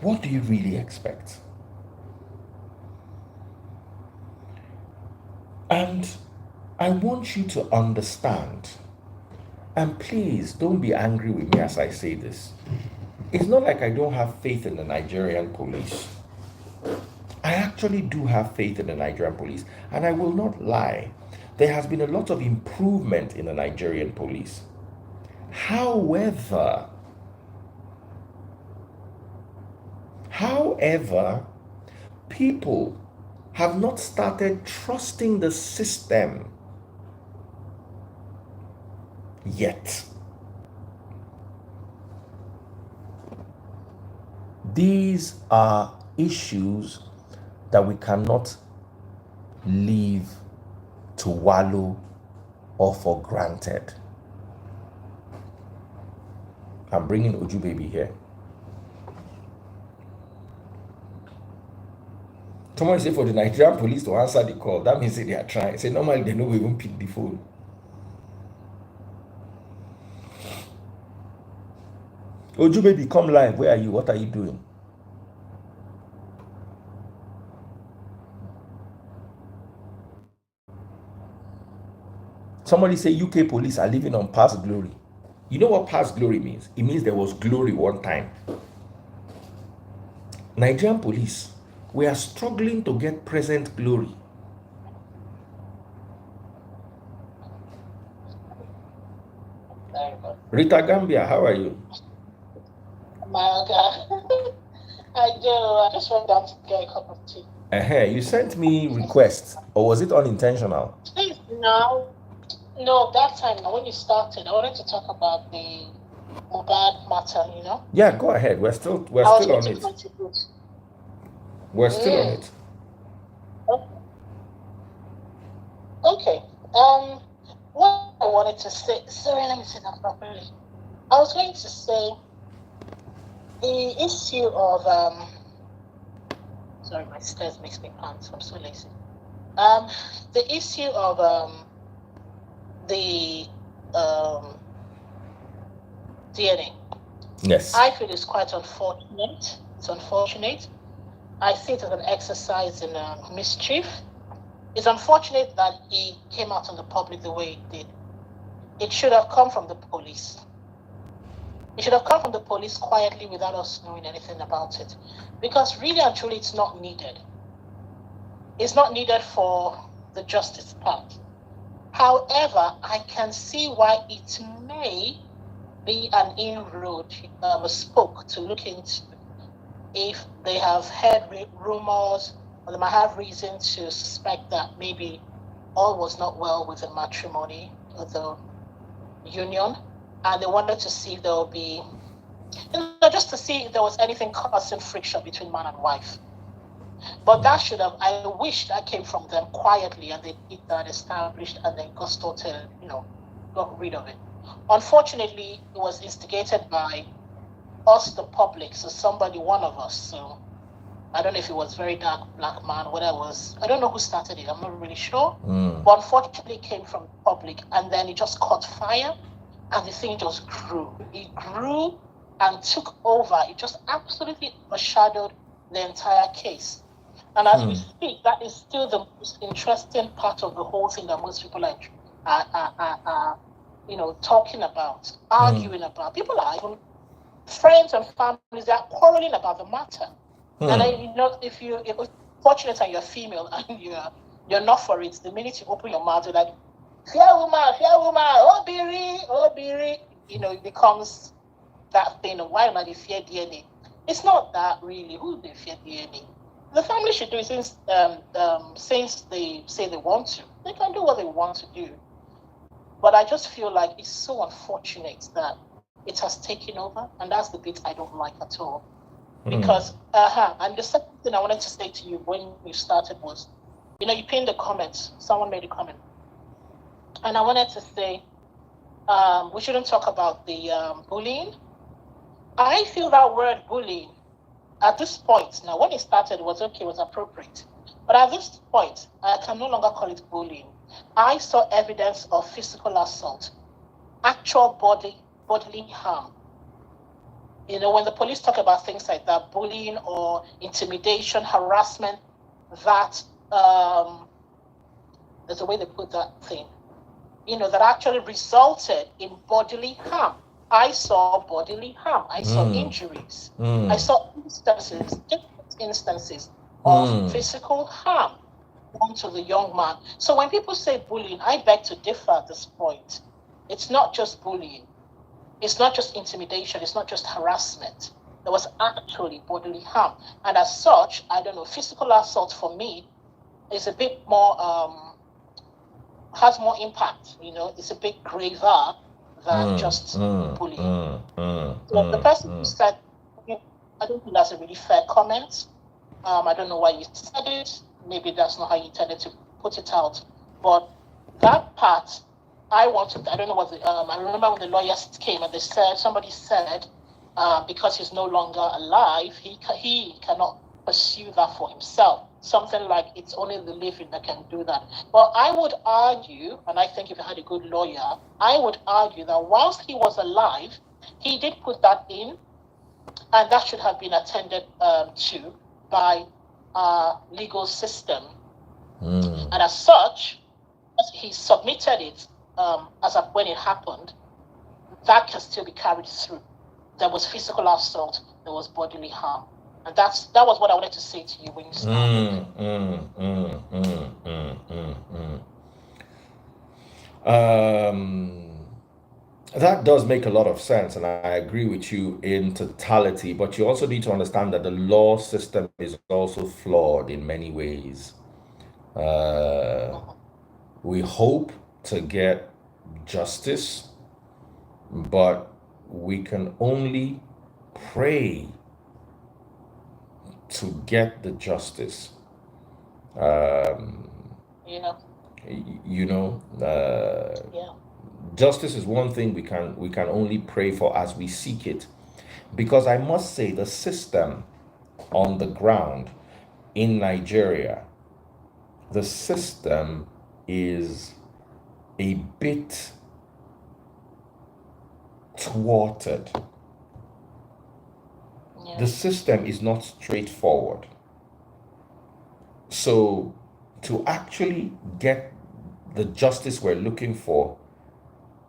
What do you really expect? And I want you to understand, and please don't be angry with me as I say this. It's not like I don't have faith in the Nigerian police. I actually do have faith in the Nigerian police, and I will not lie. There has been a lot of improvement in the Nigerian police. However, people have not started trusting the system yet. These are issues that we cannot leave to wallow or for granted. I'm bringing Uju Baby here. Someone say for the Nigerian police to answer the call, that means they are trying. Say normally they don't even pick the phone. Uju Baby, come live. Where are you? What are you doing? Somebody say UK police are living on past glory. You know what past glory means? It means there was glory one time. Nigerian police, we are struggling to get present glory. Rita Gambia, how are you? My God. I do. I just went down to get a cup of tea. You sent me requests, or was it unintentional? No, that time when you started, I wanted to talk about the MohBad matter, you know? Yeah, go ahead. We're still on it. We're still on it. Okay. What I wanted to say, sorry, let me say that properly. I was going to say the issue of sorry, my stairs makes me pants. I'm so lazy. The issue of the DNA. Yes. I feel it's quite unfortunate. It's unfortunate. I see it as an exercise in mischief. It's unfortunate that it came out in the public the way it did. It should have come from the police. It should have come from the police quietly without us knowing anything about it. Because really and truly, it's not needed. It's not needed for the justice part. However, I can see why it may be an inroad spoke to look into if they have heard rumors or they might have reason to suspect that maybe all was not well with the matrimony or the union, and they wanted to see if there will be, just to see if there was anything causing friction between man and wife. But that should have, I wish that came from them quietly and they did that established and then got started, got rid of it. Unfortunately, it was instigated by us, the public, so somebody, one of us. So I don't know if it was very dark black man, whatever it was. I don't know who started it. I'm not really sure. But unfortunately, it came from the public, and then it just caught fire, and the thing just grew. It grew and took over. It just absolutely overshadowed the entire case. And as we speak, that is still the most interesting part of the whole thing that most people are talking about, arguing about. People are even friends and families, they are quarreling about the matter. And if you're fortunate and you're female and you're not for it, the minute you open your mouth, you're like, fear woman, oh biri, it becomes that thing of why not they fear DNA. It's not that really. Who they fear DNA? The family should do it since they say they want to. They can do what they want to do. But I just feel like it's so unfortunate that it has taken over, and that's the bit I don't like at all. Because, and the second thing I wanted to say to you when you started was, you pinned the comments, someone made a comment. And I wanted to say, we shouldn't talk about the bullying. I feel that word bullying, at this point, now when it started, it was okay, it was appropriate. But at this point, I can no longer call it bullying. I saw evidence of physical assault, actual bodily harm. When the police talk about things like that, bullying or intimidation, harassment, that there's a way they put that thing, that actually resulted in bodily harm. I saw bodily harm. I saw injuries. I saw different instances of physical harm done to the young man. So when people say bullying, I beg to differ at this point. It's not just bullying. It's not just intimidation. It's not just harassment. There was actually bodily harm. And as such, I don't know, physical assault for me is a bit more, has more impact, it's a bit graver than just bullying. So the person who said, I don't think that's a really fair comment. I don't know why you said it. Maybe that's not how you intended to put it out. But that part, I don't know what I remember when the lawyers came and somebody said, because he's no longer alive, he cannot pursue that for himself. Something like it's only the living that can do that. But I would argue, and I think if I had a good lawyer, I would argue that whilst he was alive, he did put that in, and that should have been attended to by our legal system. And as such, he submitted it when it happened, that can still be carried through. There was physical assault, there was bodily harm. And that was what I wanted to say to you when you started. That does make a lot of sense, and I agree with you in totality, but you also need to understand that the law system is also flawed in many ways. We hope to get justice, but we can only pray to get the justice. Justice is one thing we can only pray for as we seek it, because I must say the system on the ground in Nigeria, the system is a bit thwarted. The system is not straightforward. So to actually get the justice we're looking for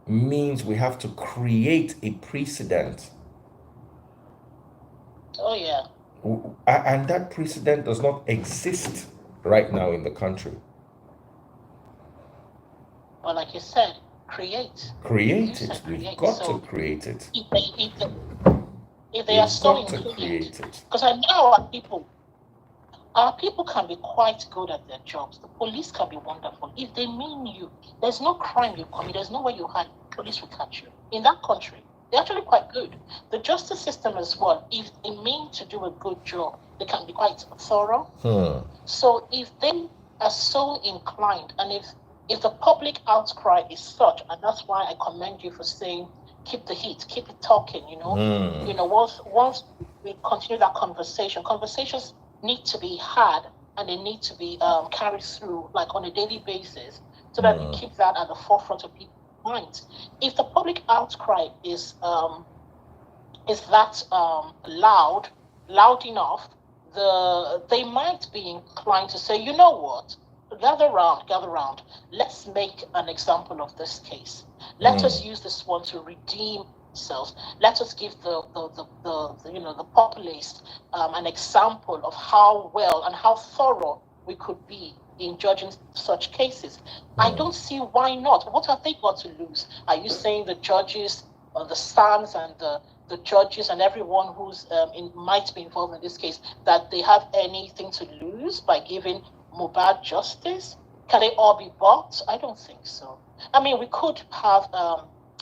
means we have to create a precedent. Oh, yeah. And that precedent does not exist right now in the country. Well, like you said, create. Create it. We've got to create it. If they are so included, because I know our people can be quite good at their jobs. The police can be wonderful. If they mean you, there's no crime you commit, there's no way you hide, police will catch you. In that country, they're actually quite good. The justice system as well, if they mean to do a good job, they can be quite thorough. So if they are so inclined, and if the public outcry is such, and that's why I commend you for saying, keep the heat, keep it talking, once we continue that conversations need to be had, and they need to be carried through like on a daily basis, so that we keep that at the forefront of people's minds. If the public outcry is that loud enough, they might be inclined to say, you know what, gather round, let's make an example of this case. Let us use this one to redeem ourselves. Let us give the populace an example of how well and how thorough we could be in judging such cases. I don't see why not. What have they got to lose? Are you saying the judges, or the SANs and the judges and everyone who's might be involved in this case, that they have anything to lose by giving MohBad justice? Can they all be bought? I don't think so. I mean, we could have,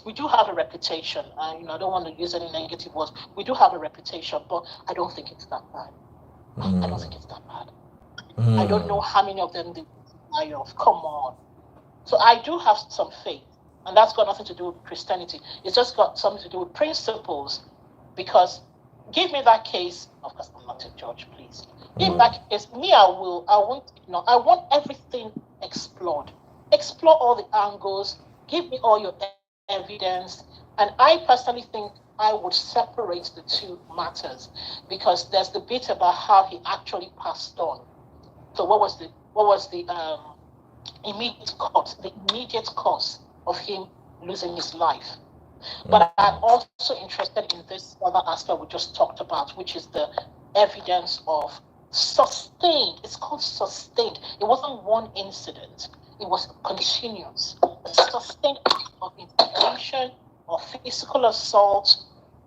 we do have a reputation. I don't want to use any negative words. We do have a reputation, but I don't think it's that bad. I don't think it's that bad. I don't know how many of them they die of. Come on. So I do have some faith, and that's got nothing to do with Christianity. It's just got something to do with principles. Because give me that case. Of course, I'm not a judge, please. Give me that case. Me, I want everything explored. Explore all the angles. Give me all your evidence. And I personally think I would separate the two matters, because there's the bit about how he actually passed on. So what was the immediate cause of him losing his life? But I'm also interested in this other aspect we just talked about, which is the evidence of sustained. It's called sustained. It wasn't one incident. It was continuous. A sustained act of intimidation or physical assault,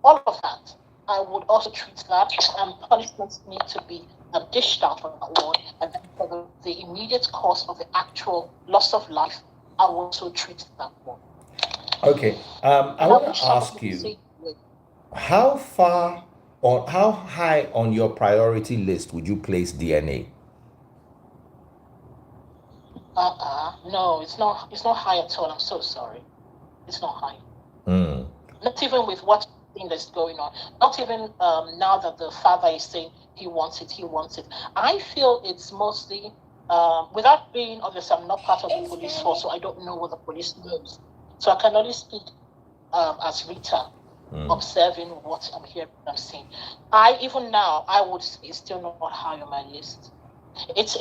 all of that. I would also treat that, and punishments need to be dished out on that one. And then for the immediate cause of the actual loss of life, I will also treat that one. Okay. I want to ask you, how far or how high on your priority list would you place DNA? No, it's not high at all. I'm so sorry. It's not high. Not even with what thing that's going on. Not even now that the father is saying he wants it. I feel it's mostly without being obvious. I'm not part of the police force, so I don't know what the police knows. So I can only speak as Rita, observing what I'm hearing, I'm seeing. Even now, I would say it's still not high on my list. It's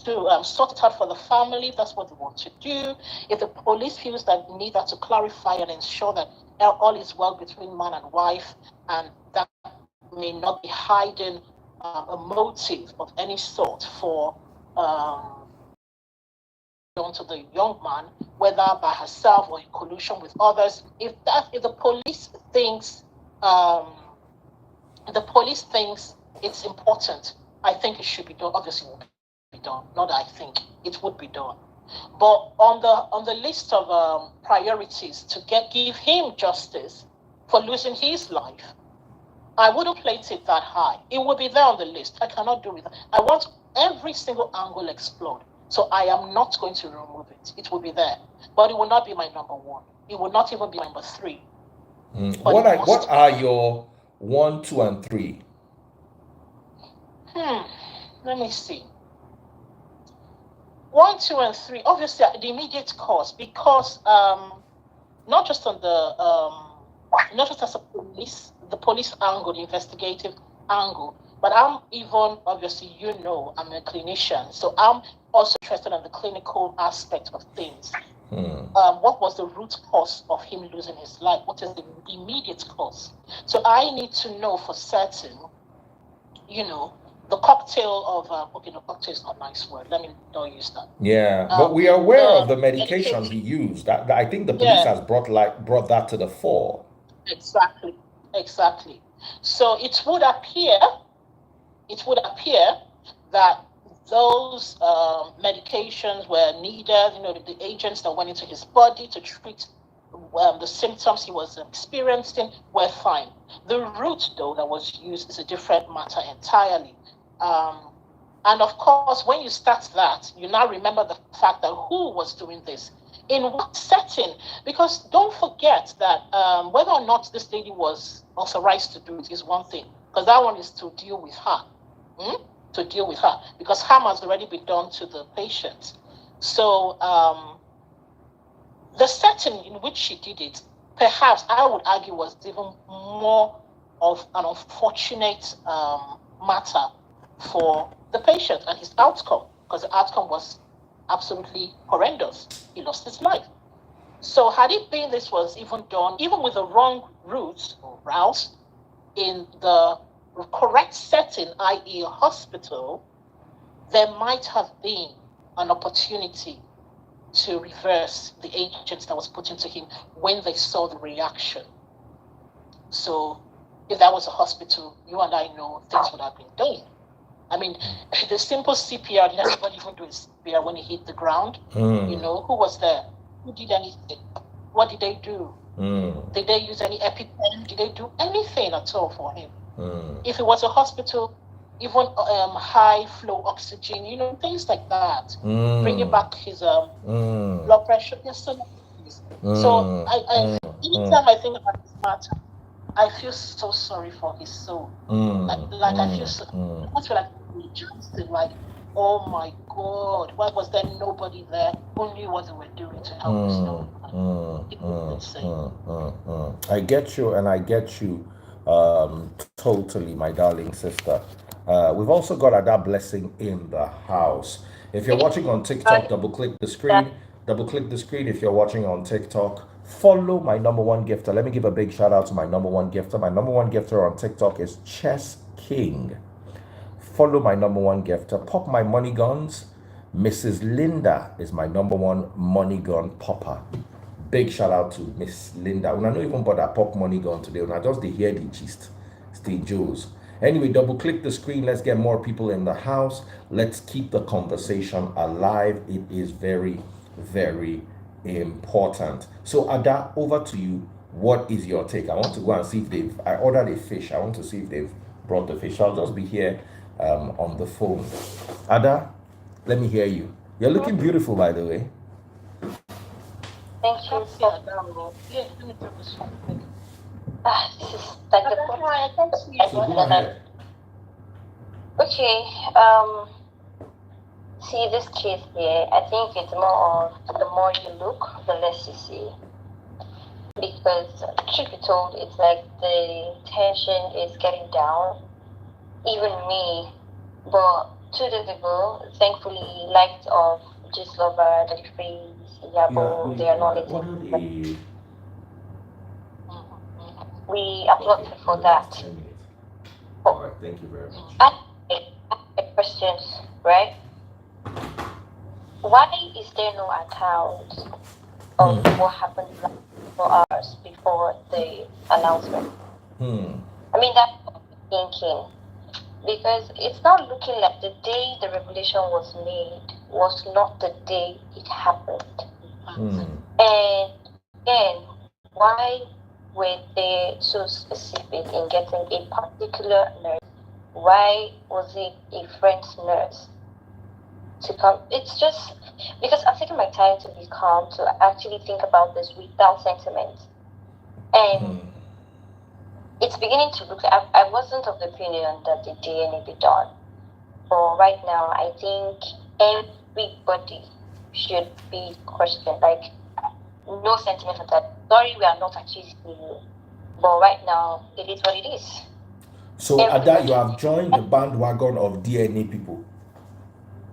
to sort it out for the family. That's what they want to do. If the police feels that they need that to clarify and ensure that all is well between man and wife, and that may not be hiding a motive of any sort for onto the young man, whether by herself or in collusion with others. If the police thinks it's important, I think it should be done. Obviously, it would be done. Not I think it would be done. But on the list of priorities to give him justice for losing his life, I wouldn't place it that high. It will be there on the list. I cannot do it. I want every single angle explored. So I am not going to remove it. It will be there. But it will not be my number one. It will not even be my number three. What are your 1, 2, and 3? Let me see. 1, 2, and 3. Obviously, the immediate cause, because not just on not just as the police angle, the investigative angle, but I'm even, obviously, I'm a clinician, so I'm also interested in the clinical aspect of things. What was the root cause of him losing his life? What is the immediate cause? So I need to know for certain, the cocktail of, cocktail is not a nice word. Let me not use that. Yeah, but we are aware of the medication he used. That I think the police has brought that to the fore. Exactly. So it would appear that those medications were needed, the agents that went into his body to treat the symptoms he was experiencing were fine. The route, though, that was used is a different matter entirely. And of course, when you start that, you now remember the fact that who was doing this, in what setting, because don't forget that whether or not this lady was authorized to do it is one thing, because that one is to deal with her. Because harm has already been done to the patient. So the setting in which she did it, perhaps I would argue, was even more of an unfortunate matter for the patient and his outcome, because the outcome was absolutely horrendous. He lost his life. So had it been this was even done, even with the wrong route in the correct setting, i.e. a hospital, there might have been an opportunity to reverse the agents that was put into him when they saw the reaction. So if that was a hospital, you and I know things would have been done. I mean, the simple CPR, did anybody even do a CPR when he hit the ground? Who was there? Who did anything? What did they do? Did they use any EpiPen? Did they do anything at all for him? If it was a hospital, even high flow oxygen, things like that, bringing back his blood pressure. So anytime I think about this matter, I feel so sorry for his soul. I feel so. I feel like Johnson, like, oh my God, why was there nobody there who knew what they were doing to help us? I get you, and I get you totally, my darling sister. We've also got Ada Blessing in the house. If you're watching on TikTok, double click the screen. If you're watching on TikTok, Follow my number one gifter. Let me give a big shout out to my number one gifter. My number one gifter on TikTok is Chess King. Follow my number one gifter. Pop my money guns. Mrs. Linda is my number one money gun popper. Big shout out to Miss Linda. When I don't even bother pop money gun today, when I just hear the gist. Stay Joes. Anyway, double click the screen. Let's get more people in the house. Let's keep the conversation alive. It is very, very important. So Ada, over to you. What is your take? I want to go and see if I ordered a fish. I want to see if they've brought the fish. I'll just be here on the phone. Ada, let me hear you. You're looking beautiful, by the way. Thank you so much. This is like a So go ahead. Okay, see this case here, I think it's more of the more you look, the less you see. Because truth be told, it's like the tension is getting down. Even me, but 2 days ago, thankfully, liked of Just Lover, Daddy Freeze, Yabo, they are not letting. We applauded for that. All right, thank you very much. I have questions, right? Why is there no account of what happened for hours before the announcement? I mean, that's what I'm thinking. Because it's not looking like the day the revelation was made was not the day it happened. And again, why were they so specific in getting a particular nurse? Why was it a friend's nurse to come? It's just because I'm taking my time to be calm, to actually think about this without sentiment. And it's beginning to look, I wasn't of the opinion that the DNA be done. But right now, I think everybody should be questioned. Like, no sentiment of that. Sorry, we are not accusing you. But right now, it is what it is. So, Ada, you have joined the bandwagon of DNA people.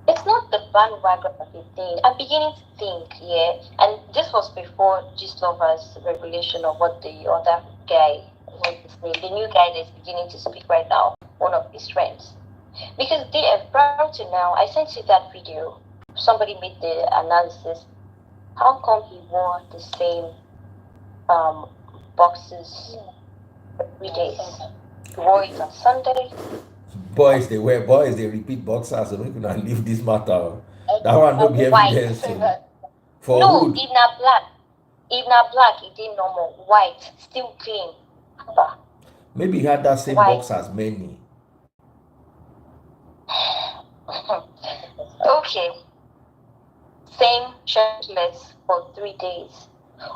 It's not the bandwagon of the thing. I'm beginning to think, yeah. And this was before Gist Lover's revelation of what the other guy, what's his name, the new guy that's beginning to speak right now, one of his friends. Because prior to now, I sent you that video. Somebody made the analysis. How come he wore the same boxes 3 days? He wore it on Sunday. Boys, they repeat boxers, so we can leave this matter. That one don't be evidence. For no, who? if not black, it didn't normal. White, still clean. Maybe he had that same box as many. Okay. Same shirtless for 3 days.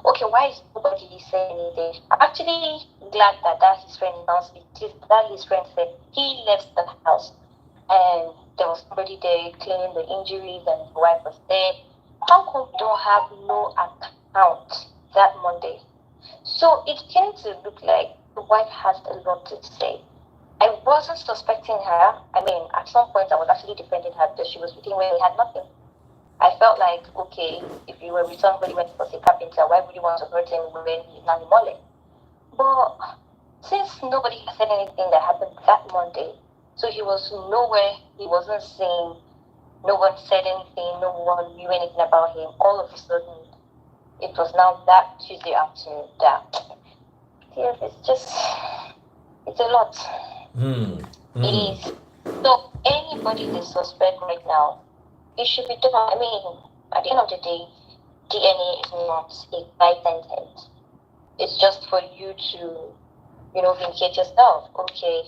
Okay, why is nobody saying anything? I'm actually glad that his friend announced it. That his friend said he left the house and there was somebody there cleaning the injuries and his wife was there. How come we don't have no account that Monday? So it came to look like the wife has a lot to say. I wasn't suspecting her. I mean, at some point I was actually defending her because she was with him when he had nothing. I felt like, okay, if you were with somebody when he was a carpenter, why would you want to hurt him when he's not mole? But since nobody said anything that happened that Monday, so he was nowhere, he wasn't seen, no one said anything, no one knew anything about him. All of a sudden, it was now that Tuesday afternoon that, yeah, it's a lot. It is. So anybody they suspect right now, it should be done. I mean, at the end of the day, DNA is not a life sentence. It's just for you to, vindicate yourself. Okay,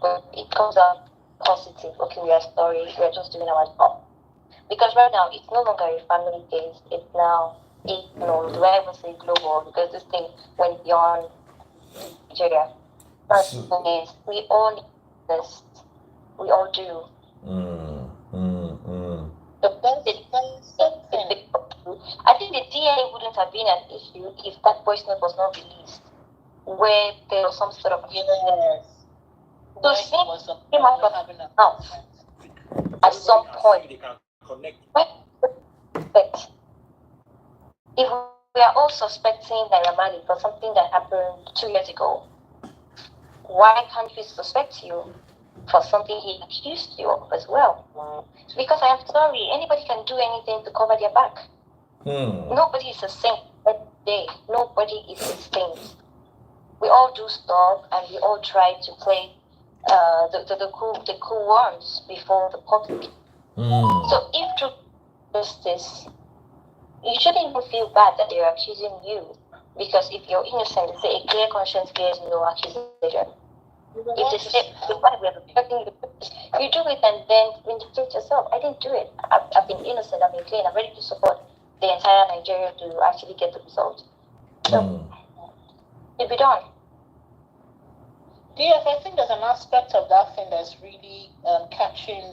but it comes out positive. Okay, we are sorry. We are just doing our job. Because right now, it's no longer a family case. It's now do I ever say global? Because this thing went beyond Nigeria. But we all need this. We all do. I think the DNA wouldn't have been an issue if that voice note was not released, where there was some sort of So she came out of her mouth at some point. But if we are all suspecting Naira for something that happened 2 years ago. Why can't we suspect you for something he accused you of as well? Because I am sorry, anybody can do anything to cover their back. Nobody is a saint every day. Nobody is a saint. We all do stuff and we all try to play the cool ones before the public. So if through justice, you shouldn't even feel bad that they're accusing you, because if you're innocent, they say a clear conscience bears no accusation. If they say you do it and then vindicate yourself. I didn't do it. I've been innocent. I've been clean. I'm ready to support the entire Nigeria to actually get the result. So it'll be done. DF, I think there's an aspect of that thing that's really catching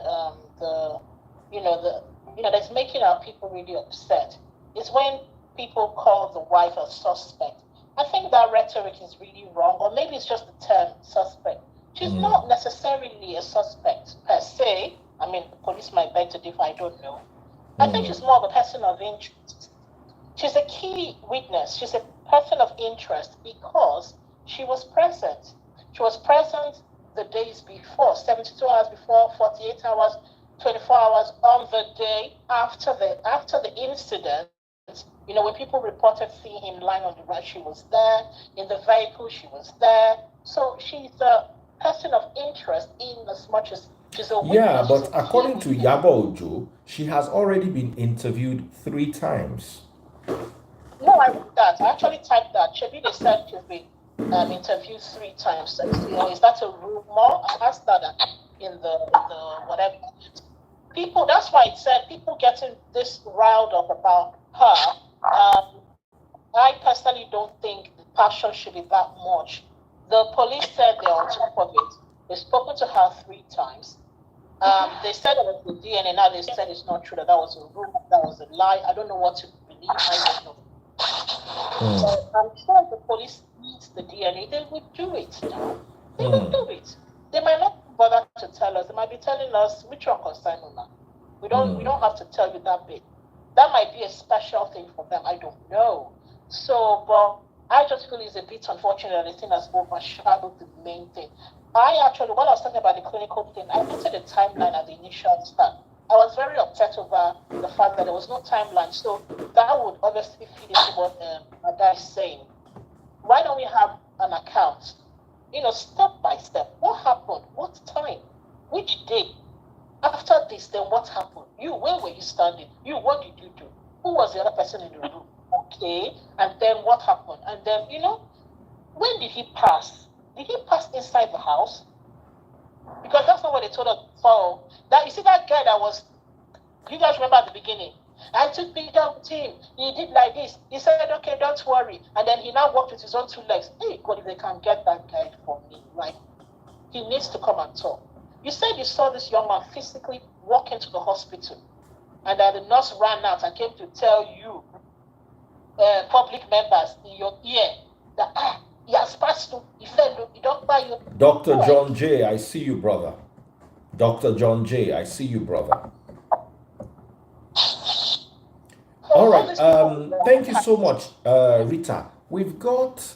that's making our people really upset. It's when people call the wife a suspect. I think that rhetoric is really wrong, or maybe it's just the term suspect. She's not necessarily a suspect per se. I mean, the police might beg to differ, I don't know. I think she's more of a person of interest. She's a key witness. She's a person of interest because she was present. She was present the days before, 72 hours before, 48 hours, 24 hours on the day after the incident. You know, when people reported seeing him lying on the ground, she was there. In the vehicle, she was there. So she's a person of interest in as much as she's a witness. Yeah, but according to Yabo Ojo, she has already been interviewed 3 times. No, I read that. I actually typed that. Shebi, they said she's been interviewed 3 times. So, you know, is that a rumor? I asked that in the whatever. People, that's why it said people getting this riled up about her. I personally don't think the passion should be that much. The police said they're on top of it. They've spoken to her 3 times. They said it was the DNA. Now they said it's not true, that was a rumor, that was a lie. I don't know what to believe. I don't know. So I'm sure the police needs the DNA. They would do it now. They would do it. They might not bother to tell us. They might be telling us which one concerns us. We don't have to tell you that bit. That might be a special thing for them. I don't know. So, but I just feel it's a bit unfortunate that the thing has overshadowed the main thing. I actually, when I was talking about the clinical thing, I looked at the timeline at the initial start. I was very upset over the fact that there was no timeline. So that would obviously feed into what Ada is saying. Why don't we have an account? You know, step by step. What happened? What time? Which day? After this, then what happened? You, where were you standing? You, what did you do? Who was the other person in the room? Okay. And then what happened? And then, you know, when did he pass? Did he pass inside the house? Because that's not what they told us before. That, you see that guy that was, you guys remember at the beginning? I took picture with him. He did like this. He said, okay, don't worry. And then he now walked with his own 2 legs. Hey, God, if they can get that guy for me, like, he needs to come and talk. You said you saw this young man physically walk into the hospital, and that the nurse ran out and came to tell you, public members in your ear, that he has passed through. He said, look, he don't buy you. Dr. John J, I see you, brother. Dr. John J, I see you, brother. All right. Thank you so much, Rita. We've got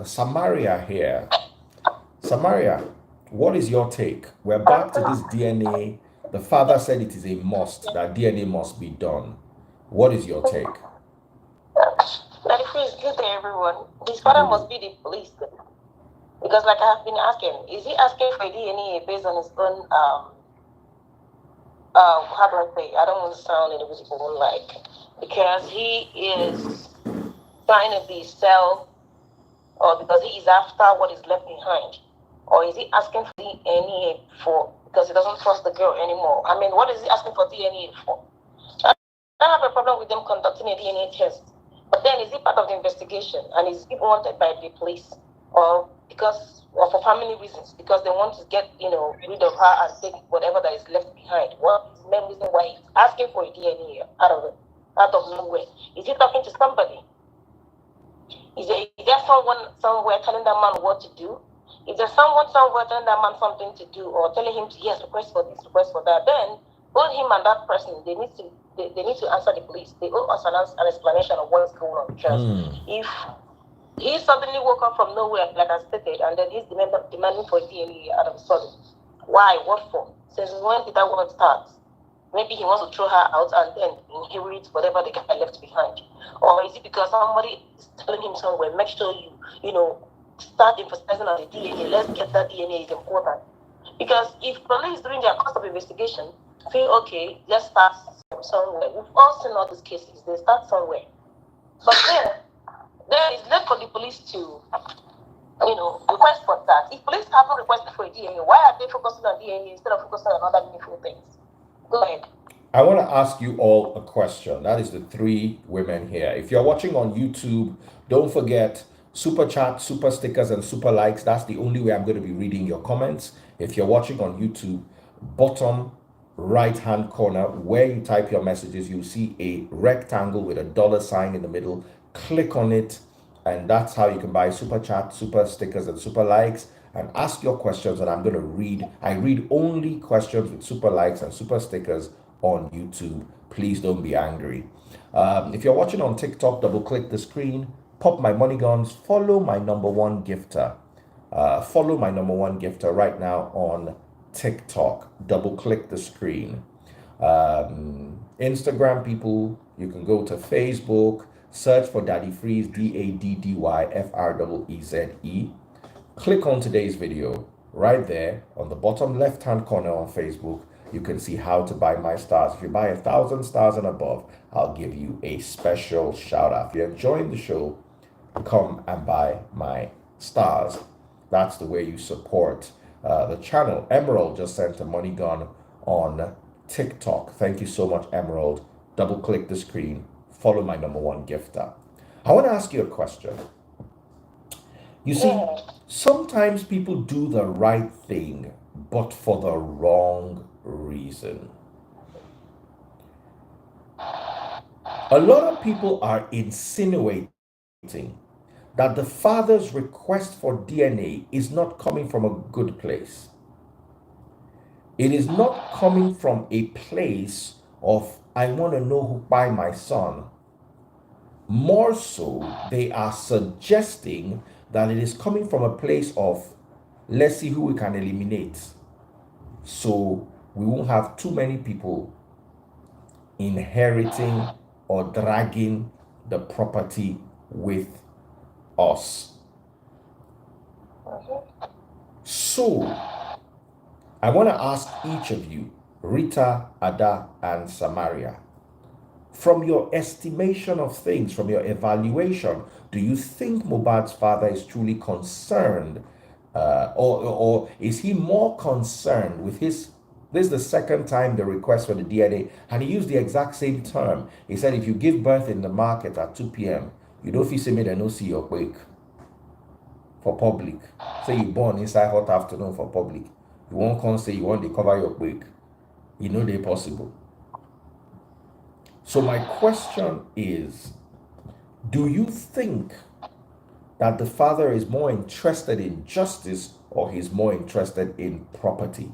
Samaria here. Samaria, what is your take? We're back to this DNA. The father said it is a must, that DNA must be done. What is your take? Good day, everyone. His father must be the police. Because, like I have been asking, is he asking for DNA based on his own, how do I say? I don't want to sound individual, like, because he is trying to be or because he is after what is left behind. Or is he asking for DNA because he doesn't trust the girl anymore? I mean, what is he asking for DNA for? I don't have a problem with them conducting a DNA test. But then, is he part of the investigation? And is he wanted by the police? Or for family reasons? Because they want to get, rid of her and take whatever that is left behind. What is the main reason why he's asking for a DNA out of nowhere? Is he talking to somebody? Is there someone somewhere telling that man what to do? Is there someone somewhere telling that man something to do, or telling him to, yes, request for this, request for that? Then, both him and that person, they need to they need to answer the police. They owe us an explanation of what's going on. Because if he suddenly woke up from nowhere, like I stated, and then he's demanding for DNA out of a sudden, why? What for? Since when did that woman start? Maybe he wants to throw her out and then inherit whatever the guy left behind. Or is it because somebody is telling him somewhere, make sure you start emphasizing on the DNA. Let's get that DNA is important. Because if police during their course of investigation feel, okay, let's start somewhere. We've all seen all these cases. They start somewhere. But then it's left for the police to, request for that. If police haven't requested for a DNA, why are they focusing on DNA instead of focusing on other meaningful things? Go ahead. I want to ask you all a question. That is the three women here. If you're watching on YouTube, don't forget super chat, super stickers, and super likes. That's the only way I'm going to be reading your comments. If you're watching on YouTube, bottom right hand corner where you type your messages, you'll see a rectangle with a dollar sign in the middle. Click on it, and that's how you can buy super chat, super stickers, and super likes, and ask your questions. And I'm going to read. I read only questions with super likes and super stickers on YouTube. Please don't be angry. If you're watching on TikTok, double click the screen, pop my money guns, follow my number one gifter. Follow my number one gifter right now on TikTok. Double click the screen. Instagram people, you can go to Facebook, search for Daddy Freeze, DADDYFREEZE. Click on today's video right there on the bottom left hand corner on Facebook. You can see how to buy my stars. If you buy 1,000 stars and above, I'll give you a special shout out. If you're enjoying the show, come and buy my stars. That's the way you support the channel. Emerald just sent a money gun on TikTok. Thank you so much, Emerald. Double click the screen. Follow my number one gifter. I want to ask you a question. You see, sometimes people do the right thing, but for the wrong reason. A lot of people are insinuating that the father's request for DNA is not coming from a good place. It is not coming from a place of, I want to know who by my son. More so, they are suggesting that it is coming from a place of, let's see who we can eliminate, so we won't have too many people inheriting or dragging the property with us. So I want to ask each of you, Rita, Ada, and Samaria, from your estimation of things, from your evaluation, do you think MohBad's father is truly concerned, or is he more concerned with his? This is the second time the request for the DNA, and he used the exact same term. He said, if you give birth in the market at 2 p.m., you don't feel me, they don't see your wake for public. Say you born inside hot afternoon for public. You won't come say you want to cover your wake. You know they're possible. So my question is, do you think that the father is more interested in justice or he's more interested in property?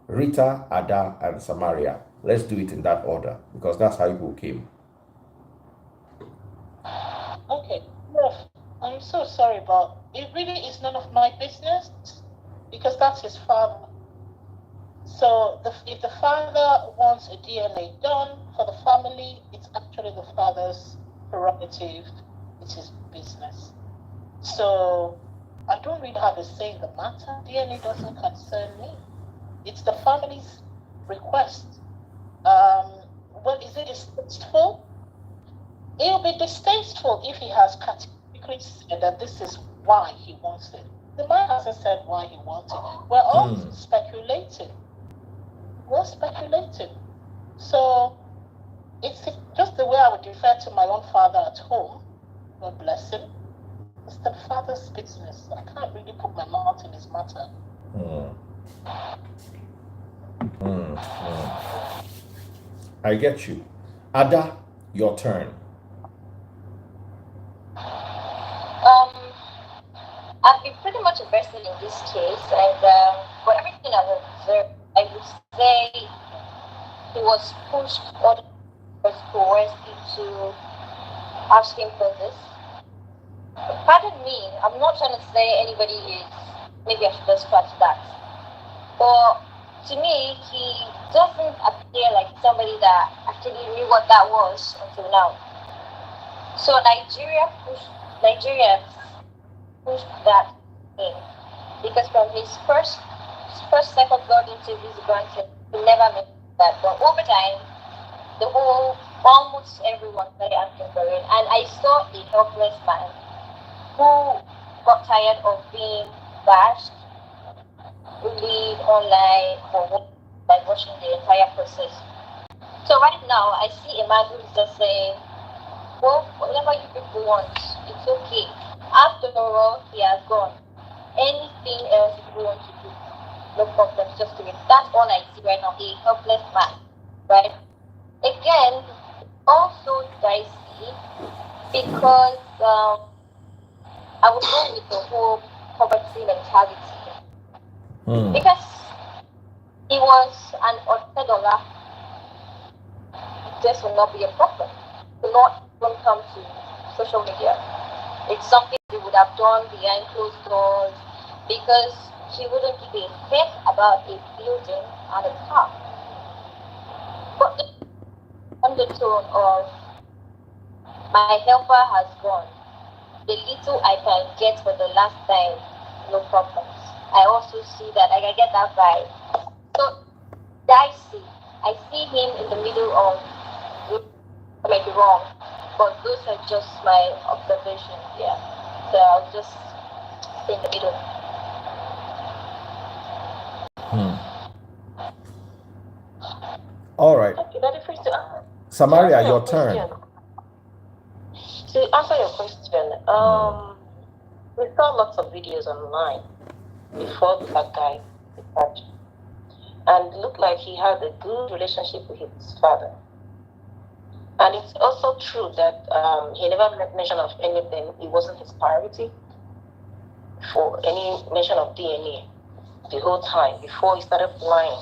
Rita, Ada, and Samaria. Let's do it in that order because that's how people came. Okay. Well, I'm so sorry, but it really is none of my business because that's his father. So if the father wants a DNA done for the family, it's actually the father's prerogative. It's his business. So I don't really have a say in the matter. DNA doesn't concern me. It's the family's request. Well, is it distasteful? It will be distasteful if he has categorically said that this is why he wants it. The man hasn't said why he wants it. We're all speculating. We're speculating. So it's just the way I would refer to my own father at home. God bless him. It's the father's business. I can't really put my mouth in his matter. I get you. Ada, your turn. I've been pretty much invested in this case, and for everything I've observed, I would say he was pushed all the way coerce you to ask him for this? Pardon me, I'm not trying to say anybody is, maybe I should just scratch that. But to me, he doesn't appear like somebody that actually knew what that was until now. So Nigerians pushed that in. Because from his first second God interviews granted, he never mentioned that. But over time, almost everyone started asking for it. And I saw a helpless man who got tired of being bashed, bullied online, or like watching the entire process. So right now, I see a man who is just saying, well, whatever you people want, it's okay. After all, he has gone. Anything else you want to do, no problem, just do it. That's all I see right now, a helpless man, right? Again, also dicey because I would go with the whole poverty mentality. Because he was an $100, this will not be a problem. Will not even come to social media. It's something he would have done behind closed doors because he wouldn't give a heck about a building and a car. But the undertone of my helper has gone. The little I can get for the last time, no problems. I also see that I can get that vibe. So dicey. I see him in the middle of, I might be wrong, but those are just my observations. Yeah. So I'll just stay in the middle. All right. Samaria, your turn. To answer your question, we saw lots of videos online before that guy died, and it looked like he had a good relationship with his father. And it's also true that he never made mention of anything. It wasn't his priority for any mention of DNA the whole time before he started flying.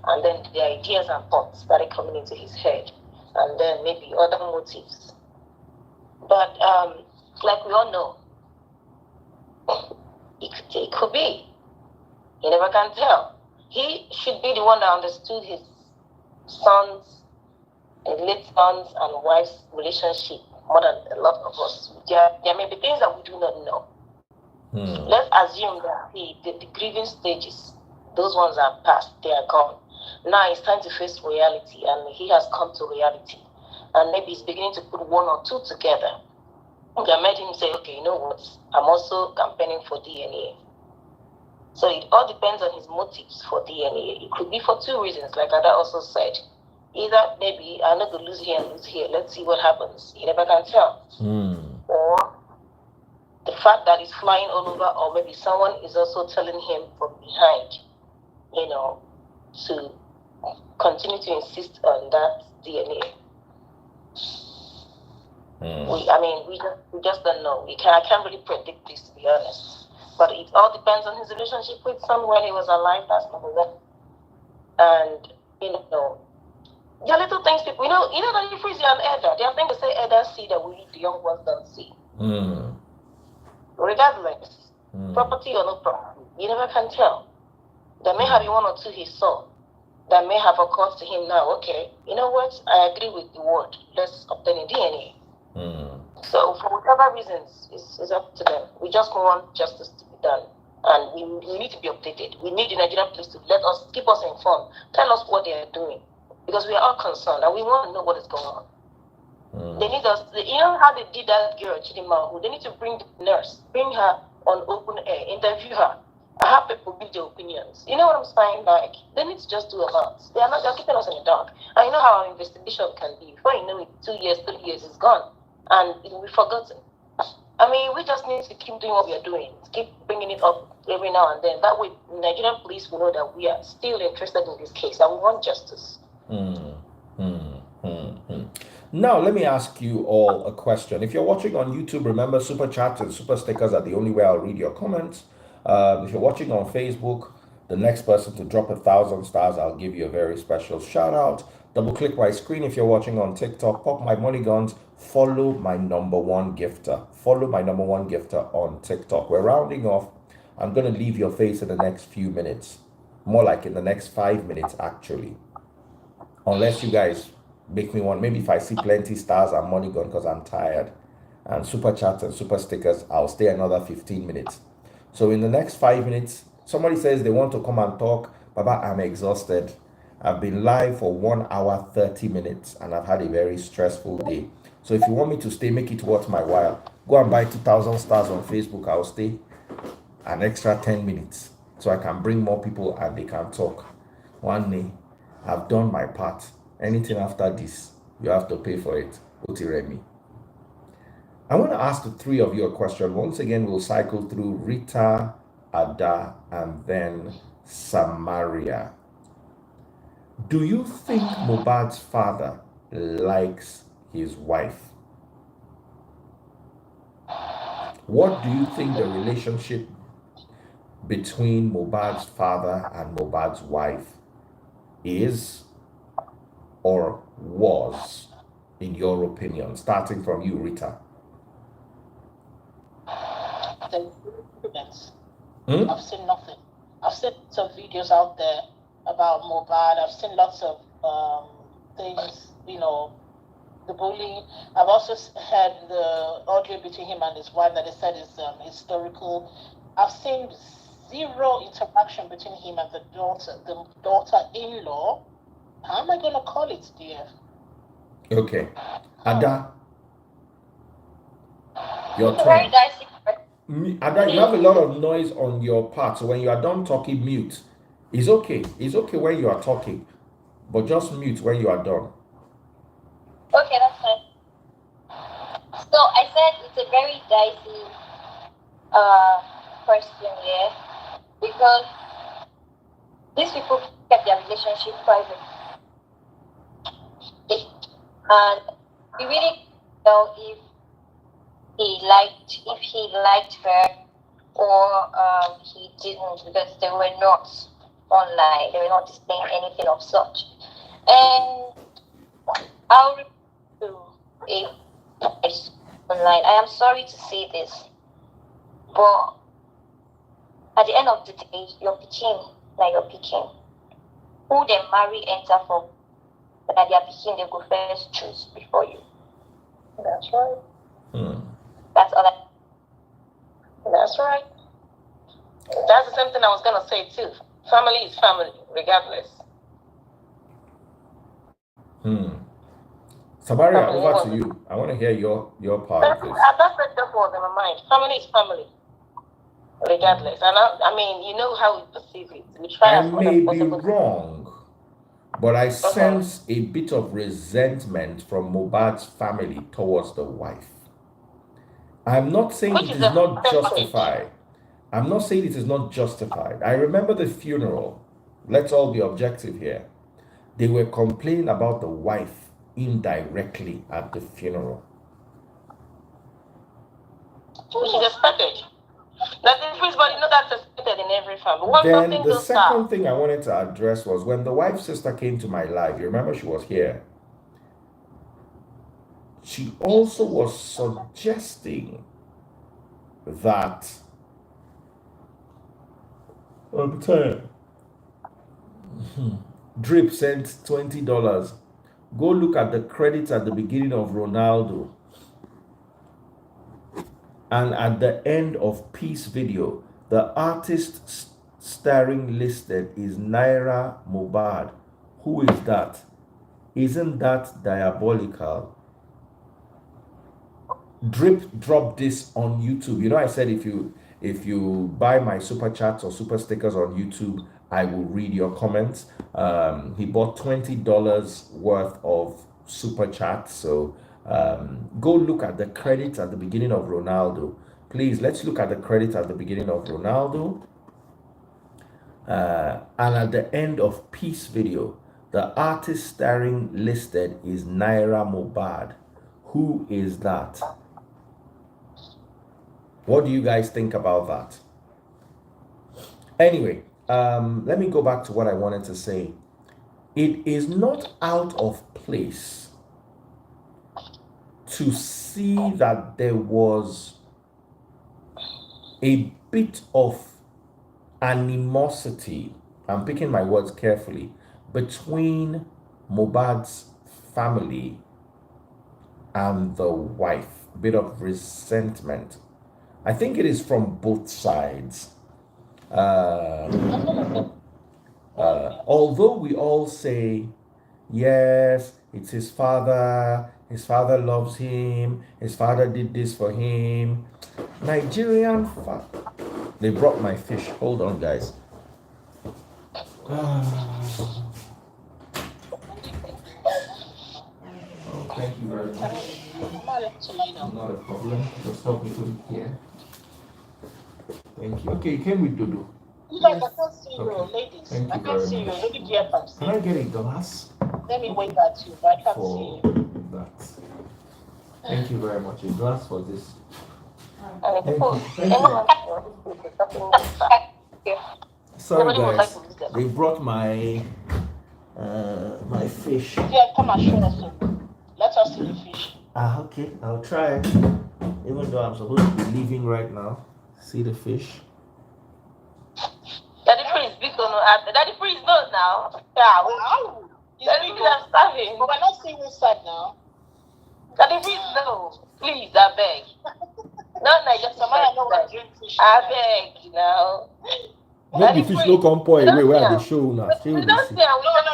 And then the ideas and thoughts started coming into his head. And then maybe other motives. But like we all know, it could be. You never can tell. He should be the one that understood his late sons and wife's relationship more than a lot of us. There may be things that we do not know. Let's assume that the grieving stages, those ones are past, they are gone. Now it's time to face reality, and he has come to reality. And maybe he's beginning to put one or two together. That made him say, okay, you know what? I'm also campaigning for DNA. So it all depends on his motives for DNA. It could be for two reasons, like Ada also said. Either maybe I'm not going to lose here and lose here. Let's see what happens. You never can tell. Or the fact that he's flying all over, or maybe someone is also telling him from behind, to continue to insist on that DNA. We just don't know. I can't really predict this, to be honest. But it all depends on his relationship with son when he was alive. That's number one. And there are little things people, that you freeze an elder. There are things they say elders see that we the young ones don't see. Regardless, property or no property, you never can tell. There may have been one or two he saw that may have occurred to him now. Okay, you know what? I agree with the word. Let's obtain a DNA. So for whatever reasons, it's up to them. We just want justice to be done. And we need to be updated. We need the Nigerian police to keep us informed. Tell us what they are doing. Because we are all concerned and we want to know what is going on. They need us, how they did that girl, Chidima, they need to bring the nurse, bring her on open air, interview her, and have people give their opinions. You know what I'm saying? Like, they need to just do a lot. They're keeping us in the dark. And you know how our investigation can be. Before you know it, 2 years, 3 years is gone. And it will be forgotten. We just need to keep doing what we are doing. Keep bringing it up every now and then. That way, Nigerian police will know that we are still interested in this case and we want justice. Now, let me ask you all a question. If you're watching on YouTube, remember super chats and super stickers are the only way I'll read your comments. If you're watching on Facebook, the next person to drop 1,000 stars, I'll give you a very special shout out. Double click my screen if you're watching on TikTok. Pop my money guns. Follow my number one gifter. Follow my number one gifter on TikTok. We're rounding off. I'm going to leave your face in the next few minutes. More like in the next 5 minutes, actually. Unless you guys make me one. Maybe if I see plenty stars and money gone because I'm tired. And super chats and super stickers, I'll stay another 15 minutes. So in the next 5 minutes, somebody says they want to come and talk. Baba, I'm exhausted. I've been live for 1 hour, 30 minutes, and I've had a very stressful day. So if you want me to stay, make it worth my while. Go and buy 2,000 stars on Facebook. I'll stay an extra 10 minutes so I can bring more people and they can talk. One day, I've done my part. Anything after this, you have to pay for it. Otiremi. I want to ask the three of you a question. Once again, we'll cycle through Rita, Ada, and then Samaria. Do you think MohBad's father likes his wife? What do you think the relationship between MohBad's father and MohBad's wife is or was, in your opinion? Starting from you, Rita. I've seen nothing. I've seen some videos out there about MohBad. I've seen lots of things, the bullying. I've also heard the audio between him and his wife that they said is historical. I've seen zero interaction between him and the daughter-in-law. How am I going to call it, dear? Okay. Ada, your It's very turn. dicey. Ada, you have a lot of noise on your part, so when you are done talking, mute. It's okay. It's okay when you are talking, but just mute when you are done. Okay, that's fine. So I said it's a very dicey question here because these people kept their relationship private, and we really know if he liked her or he didn't, because they were not online, they were not displaying anything of such. And I'll reply to a post online. I am sorry to say this, but at the end of the day, you're picking. Who they marry, enter for, but at their picking, they go first choose before you. That's right. That's all That's right. That's the same thing I was going to say too. Family is family, regardless. Samaria, over to you. I want to hear your part of this. That's what was in my mind. Family is family, regardless. And I mean, you know how we perceive it. We try I as much may as be possible. wrong, but I sense a bit of resentment from MohBad's family towards the wife. I'm not saying it is not justified. I'm not saying it is not justified. I remember the funeral. Let's all be objective here. They were complaining about the wife indirectly at the funeral. Which is expected. That's everybody know that's expected in every family. Then the second thing I wanted to address was when the wife's sister came to my live. You remember she was here. She also was suggesting that Drip sent $20. Go look at the credits at the beginning of Ronaldo and at the end of Peace video. The artist starring listed is Naira MohBad. Who is that? Isn't that diabolical? Drip dropped this on YouTube. You know, I said if you buy my super chats or super stickers on YouTube, I will read your comments. He bought $20 worth of super chats. So go look at the credits at the beginning of Ronaldo. Please, let's look at the credits at the beginning of Ronaldo. And at the end of Peace video, the artist starring listed is Naira MohBad. Who is that? What do you guys think about that? Anyway, let me go back to what I wanted to say. it is not out of place to see that there was a bit of animosity, I'm picking my words carefully, between MohBad's family and the wife. A bit of resentment. I think it is from both sides. Although we all say, yes, it's his father loves him, his father did this for him. Nigerian they brought my fish. Hold on, guys. Oh, thank you very much. Not a problem. Just help me put it here. Thank you. Okay, you came with Dodo. Yes, I can't see you, Okay. ladies. Thank I you can't very see you. much. Maybe dear comes. Can I get a glass Let me wait at you, but I can't for see you. that? Thank you very much. A glass for this. And Thank people, you. Thank anyone you. Sorry, Nobody would like guys. to lose them. They brought my fish. Yeah, come and show us. Let us see the fish. Okay. I'll try. Even though I'm supposed to be leaving right now. See the fish. Daddy Freeze, big no. Daddy Freeze knows now. Yeah, well, Daddy Freeze, I'm starving. but we're not seeing this side now. Daddy Freeze, no. Please, I beg. Not Nigerian. Somebody I know what drink fish. I beg now. Make the fish no come pour away where they show now. We don't see him. No,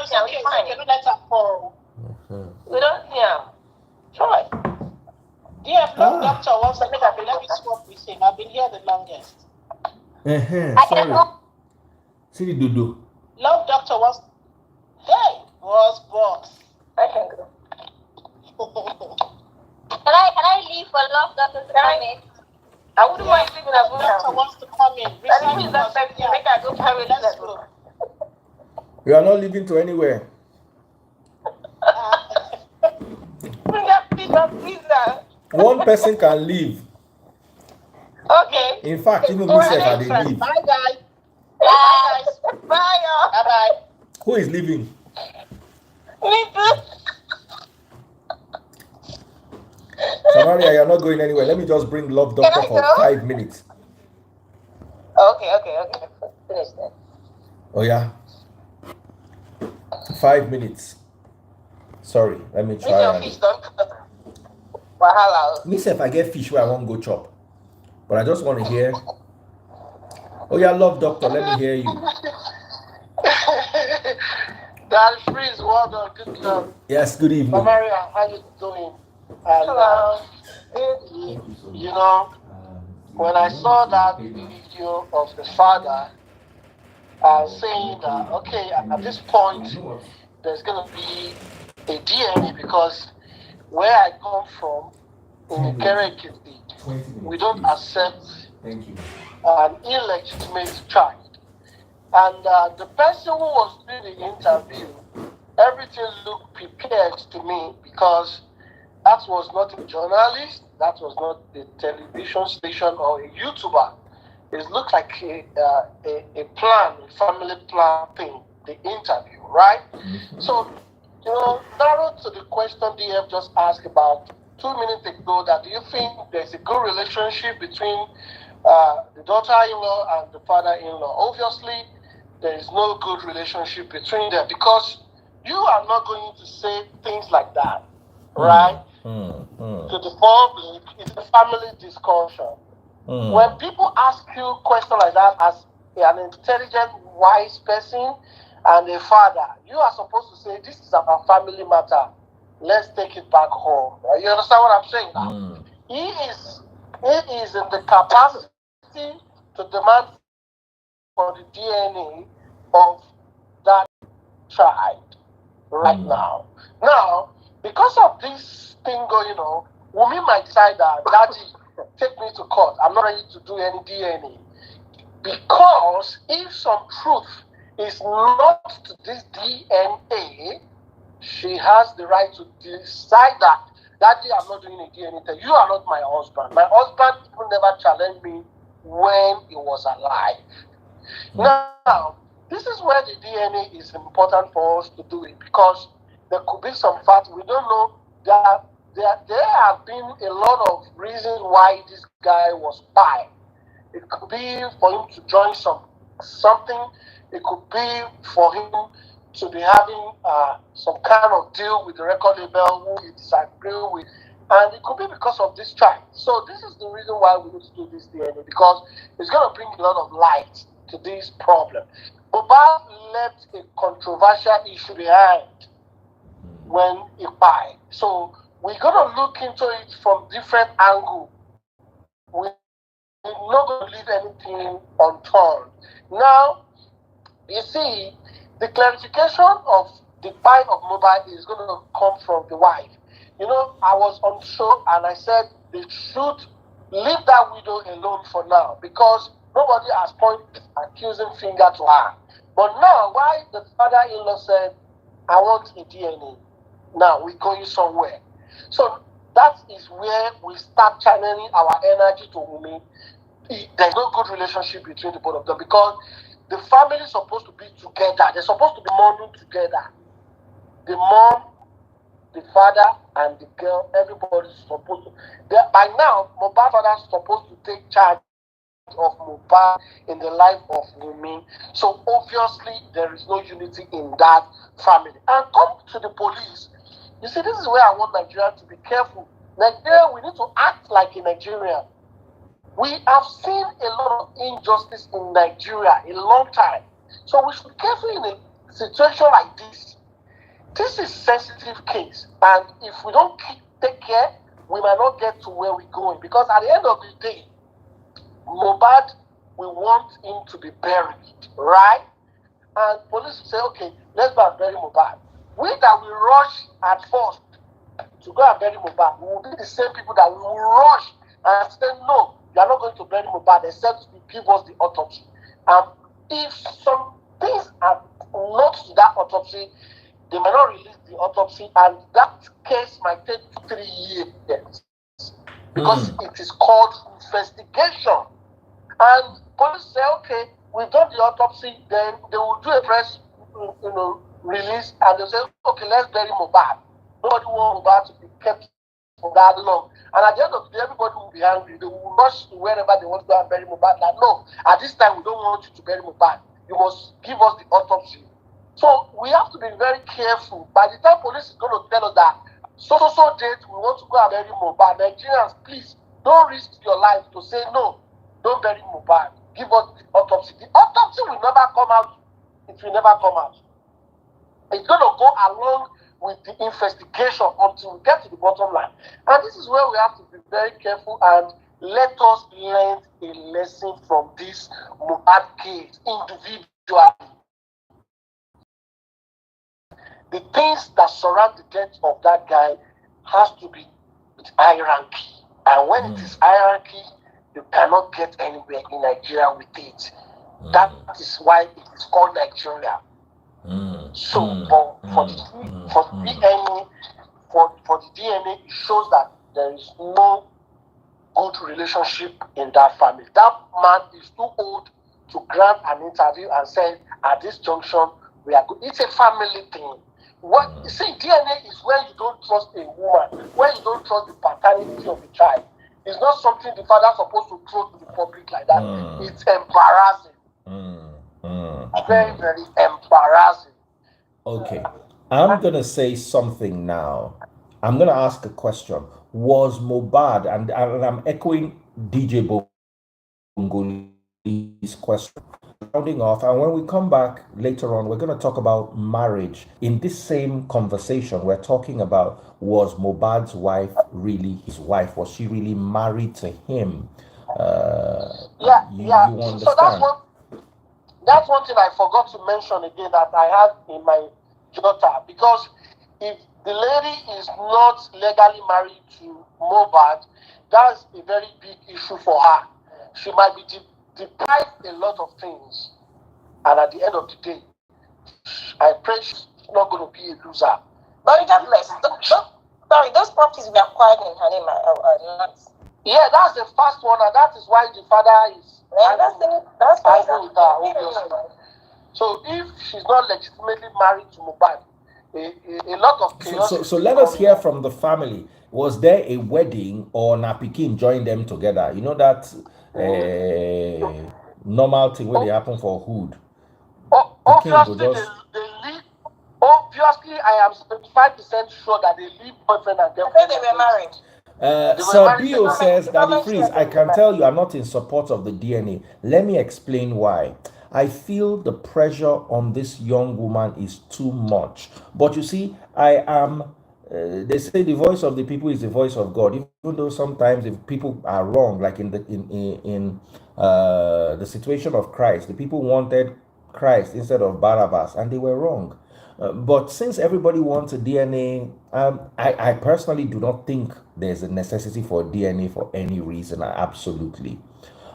it's okay. It's okay. Don't let her fall. We don't see him. Try. Yeah, no doctor wants to make up. Let me swap with him. I've been here the longest. Sorry. See the Dodo. Love doctor wants. Hey, boss. I can go. Can I leave for love doctor to come in? I wouldn't mind sleeping at home. Doctor wants to come in. Daddy Freeze, that's like make I go carry Let's this. go. We are not leaving to anywhere. Bring that pizza. One person can leave. Okay. In fact, even myself, I did leave. Bye, guys. Bye, guys. Bye, y'all. Bye. Who is leaving? Me too. Samaria, you're not going anywhere. Let me just bring Love Doctor for 5 minutes. Okay. Finish that. Oh, yeah. 5 minutes. Sorry, let me Make your try. fish don't cut. Wahala. Myself, I get fish where I won't go chop. But I just want to hear. Oh, yeah, Love Doctor, let me hear you. Daddy Freeze, well done, good job. Yes, good evening. Maria, how you doing? And, Hello. you know, when I saw that video of the father saying that, okay, at this point, there's going to be a DNA because where I come from, in Kerekiti, we don't accept an illegitimate child. And the person who was doing the interview, everything looked prepared to me because that was not a journalist, that was not a television station or a YouTuber. It looked like a plan, a family plan thing, the interview, right? So, you know, narrow to the question DF just asked about 2 minutes ago, that do you think there's a good relationship between the daughter-in-law and the father-in-law? Obviously, there is no good relationship between them because you are not going to say things like that, right? To the public, it's a family discussion. When people ask you questions like that as an intelligent, wise person and a father, you are supposed to say, this is our family matter. Let's take it back home. You understand what I'm saying now? He is in the capacity to demand for the DNA of that child right now. Now, because of this thing going on, Wumi might decide that, Daddy, take me to court. I'm not ready to do any DNA. Because if some truth is not to this DNA, she has the right to decide that, Daddy, I'm not doing a DNA test. You are not my husband. My husband even never challenged me when he was alive. Now, this is where the DNA is important for us to do it, because there could be some facts we don't know. There have been a lot of reasons why this guy was fired. It could be for him to join something. It could be for him to be having some kind of deal with the record label who he disagreed with. And it could be because of this strike. So this is the reason why we need to do this DNA, because it's going to bring a lot of light to this problem. MohBad left a controversial issue behind when he died. So we're going to look into it from different angles. We're not going to leave anything unturned. Now, you see, the clarification of the plight of MohBad is going to come from the wife. You know, I was on show and I said they should leave that widow alone for now, because nobody has pointed accusing finger to her. But now, why the father-in-law said, I want a DNA. Now we're going somewhere. So that is where we start channeling our energy to women. There's no good relationship between the both of them, because the family is supposed to be together. They're supposed to be mourning together. The mom, the father, and the girl, everybody's supposed to. By now, MohBad father is supposed to take charge of MohBad in the life of women. So obviously, there is no unity in that family. And come to the police. You see, this is where I want Nigeria to be careful. Nigeria, we need to act like a Nigerian. We have seen a lot of injustice in Nigeria a long time. So we should be careful in a situation like this. This is a sensitive case. And if we don't take care, we might not get to where we're going. Because at the end of the day, MohBad, we want him to be buried, right? And police will say, okay, let's go and bury MohBad. We that will rush at first to go and bury MohBad, we will be the same people that will rush and say, no, you are not going to bury MohBad except you give us the autopsy. If some things are not to that autopsy, they may not release the autopsy, and that case might take 3 years because it is called investigation. And police say, okay, we've done the autopsy, then they will do a press release, and they'll say, okay, let's bury MohBad. Nobody wants MohBad to be kept for that long. And at the end of the day, everybody will be angry. They will rush to wherever they want to go and bury MohBad. Like, no, at this time, we don't want you to bury MohBad. You must give us the autopsy. So we have to be very careful. By the time police is going to tell us that so date, we want to go and bury MohBad, Nigerians, please don't risk your life to say no, don't bury MohBad. Give us the autopsy. The autopsy will never come out. It will never come out. It's going to go along with the investigation until we get to the bottom line. And this is where we have to be very careful and let us learn a lesson from this MohBad case individually. The things that surround the death of that guy has to be with hierarchy. And when it is hierarchy, you cannot get anywhere in Nigeria with it. That is why it is called Nigeria. So for the DNA, it shows that there is no good relationship in that family. That man is too old to grant an interview and say, at this junction, we are good. It's a family thing. What see, DNA is where you don't trust a woman, where you don't trust the paternity of the child. It's not something the father is supposed to throw to the public like that. It's embarrassing. Very, very embarrassing. Okay, I'm gonna say something now. I'm gonna ask a question. Was MohBad, and I'm echoing DJ Bongoli's question, rounding off, and when we come back later on, we're going to talk about marriage. In this same conversation, we're talking about, was MohBad's wife really his wife? Was she really married to him? You understand? So that's one thing I forgot to mention again that I had in my daughter, because if the lady is not legally married to MohBad, that's a very big issue for her. She might be deprived a lot of things, and at the end of the day, I pray she's not going to be a loser. But regardless, those properties were acquired in her name. Yeah, that's the first one, and that is why the father is. Yeah, that's with her, obviously. So if she's not legitimately married to Mohbad, a lot of chaos. So let us hear from the family. Was there a wedding or Napikin joined them together? You know that normal thing where they happen for hood. Obviously, they live. Obviously, I am 75% sure that they live boyfriend and girlfriend. I think they were married. Sir Bio says, Daddy Freeze, I can tell you I'm not in support of the DNA. Let me explain why. I feel the pressure on this young woman is too much. But you see, I am, they say the voice of the people is the voice of God. Even though sometimes if people are wrong, like in the situation of Christ, the people wanted Christ instead of Barabbas, and they were wrong. But since everybody wants a DNA, I personally do not think there's a necessity for DNA for any reason. Absolutely.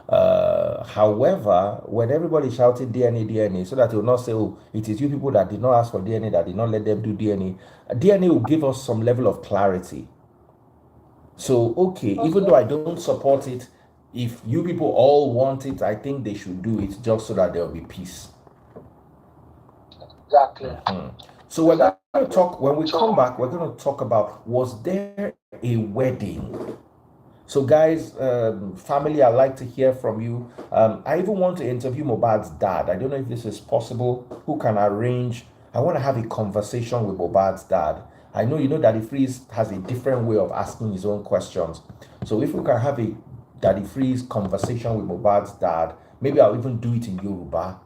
However, when everybody shouting DNA, so that you will not say, oh, it is you people that did not ask for DNA, that did not let them do DNA, DNA will give us some level of clarity. So, okay, even though I don't support it, if you people all want it, I think they should do it just so that there will be peace. Exactly. So we're going to talk, when we come back, we're going to talk about, was there a wedding? So guys, family, I'd like to hear from you. I even want to interview MohBad's dad. I don't know if this is possible. Who can arrange? I want to have a conversation with MohBad's dad. I know Daddy Freeze has a different way of asking his own questions. So if we can have a Daddy Freeze conversation with MohBad's dad, maybe I'll even do it in Yoruba.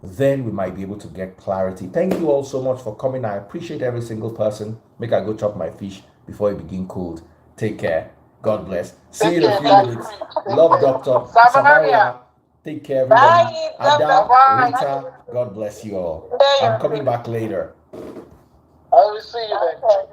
Then we might be able to get clarity. Thank you all so much for coming. I appreciate every single person. Make I go chop my fish before it begin cold. Take care. God bless. See you in a few minutes. Love, Dr. Samaria. Take care, everybody. Ada, Rita, God bless you all. I'm coming back later. I will see you then.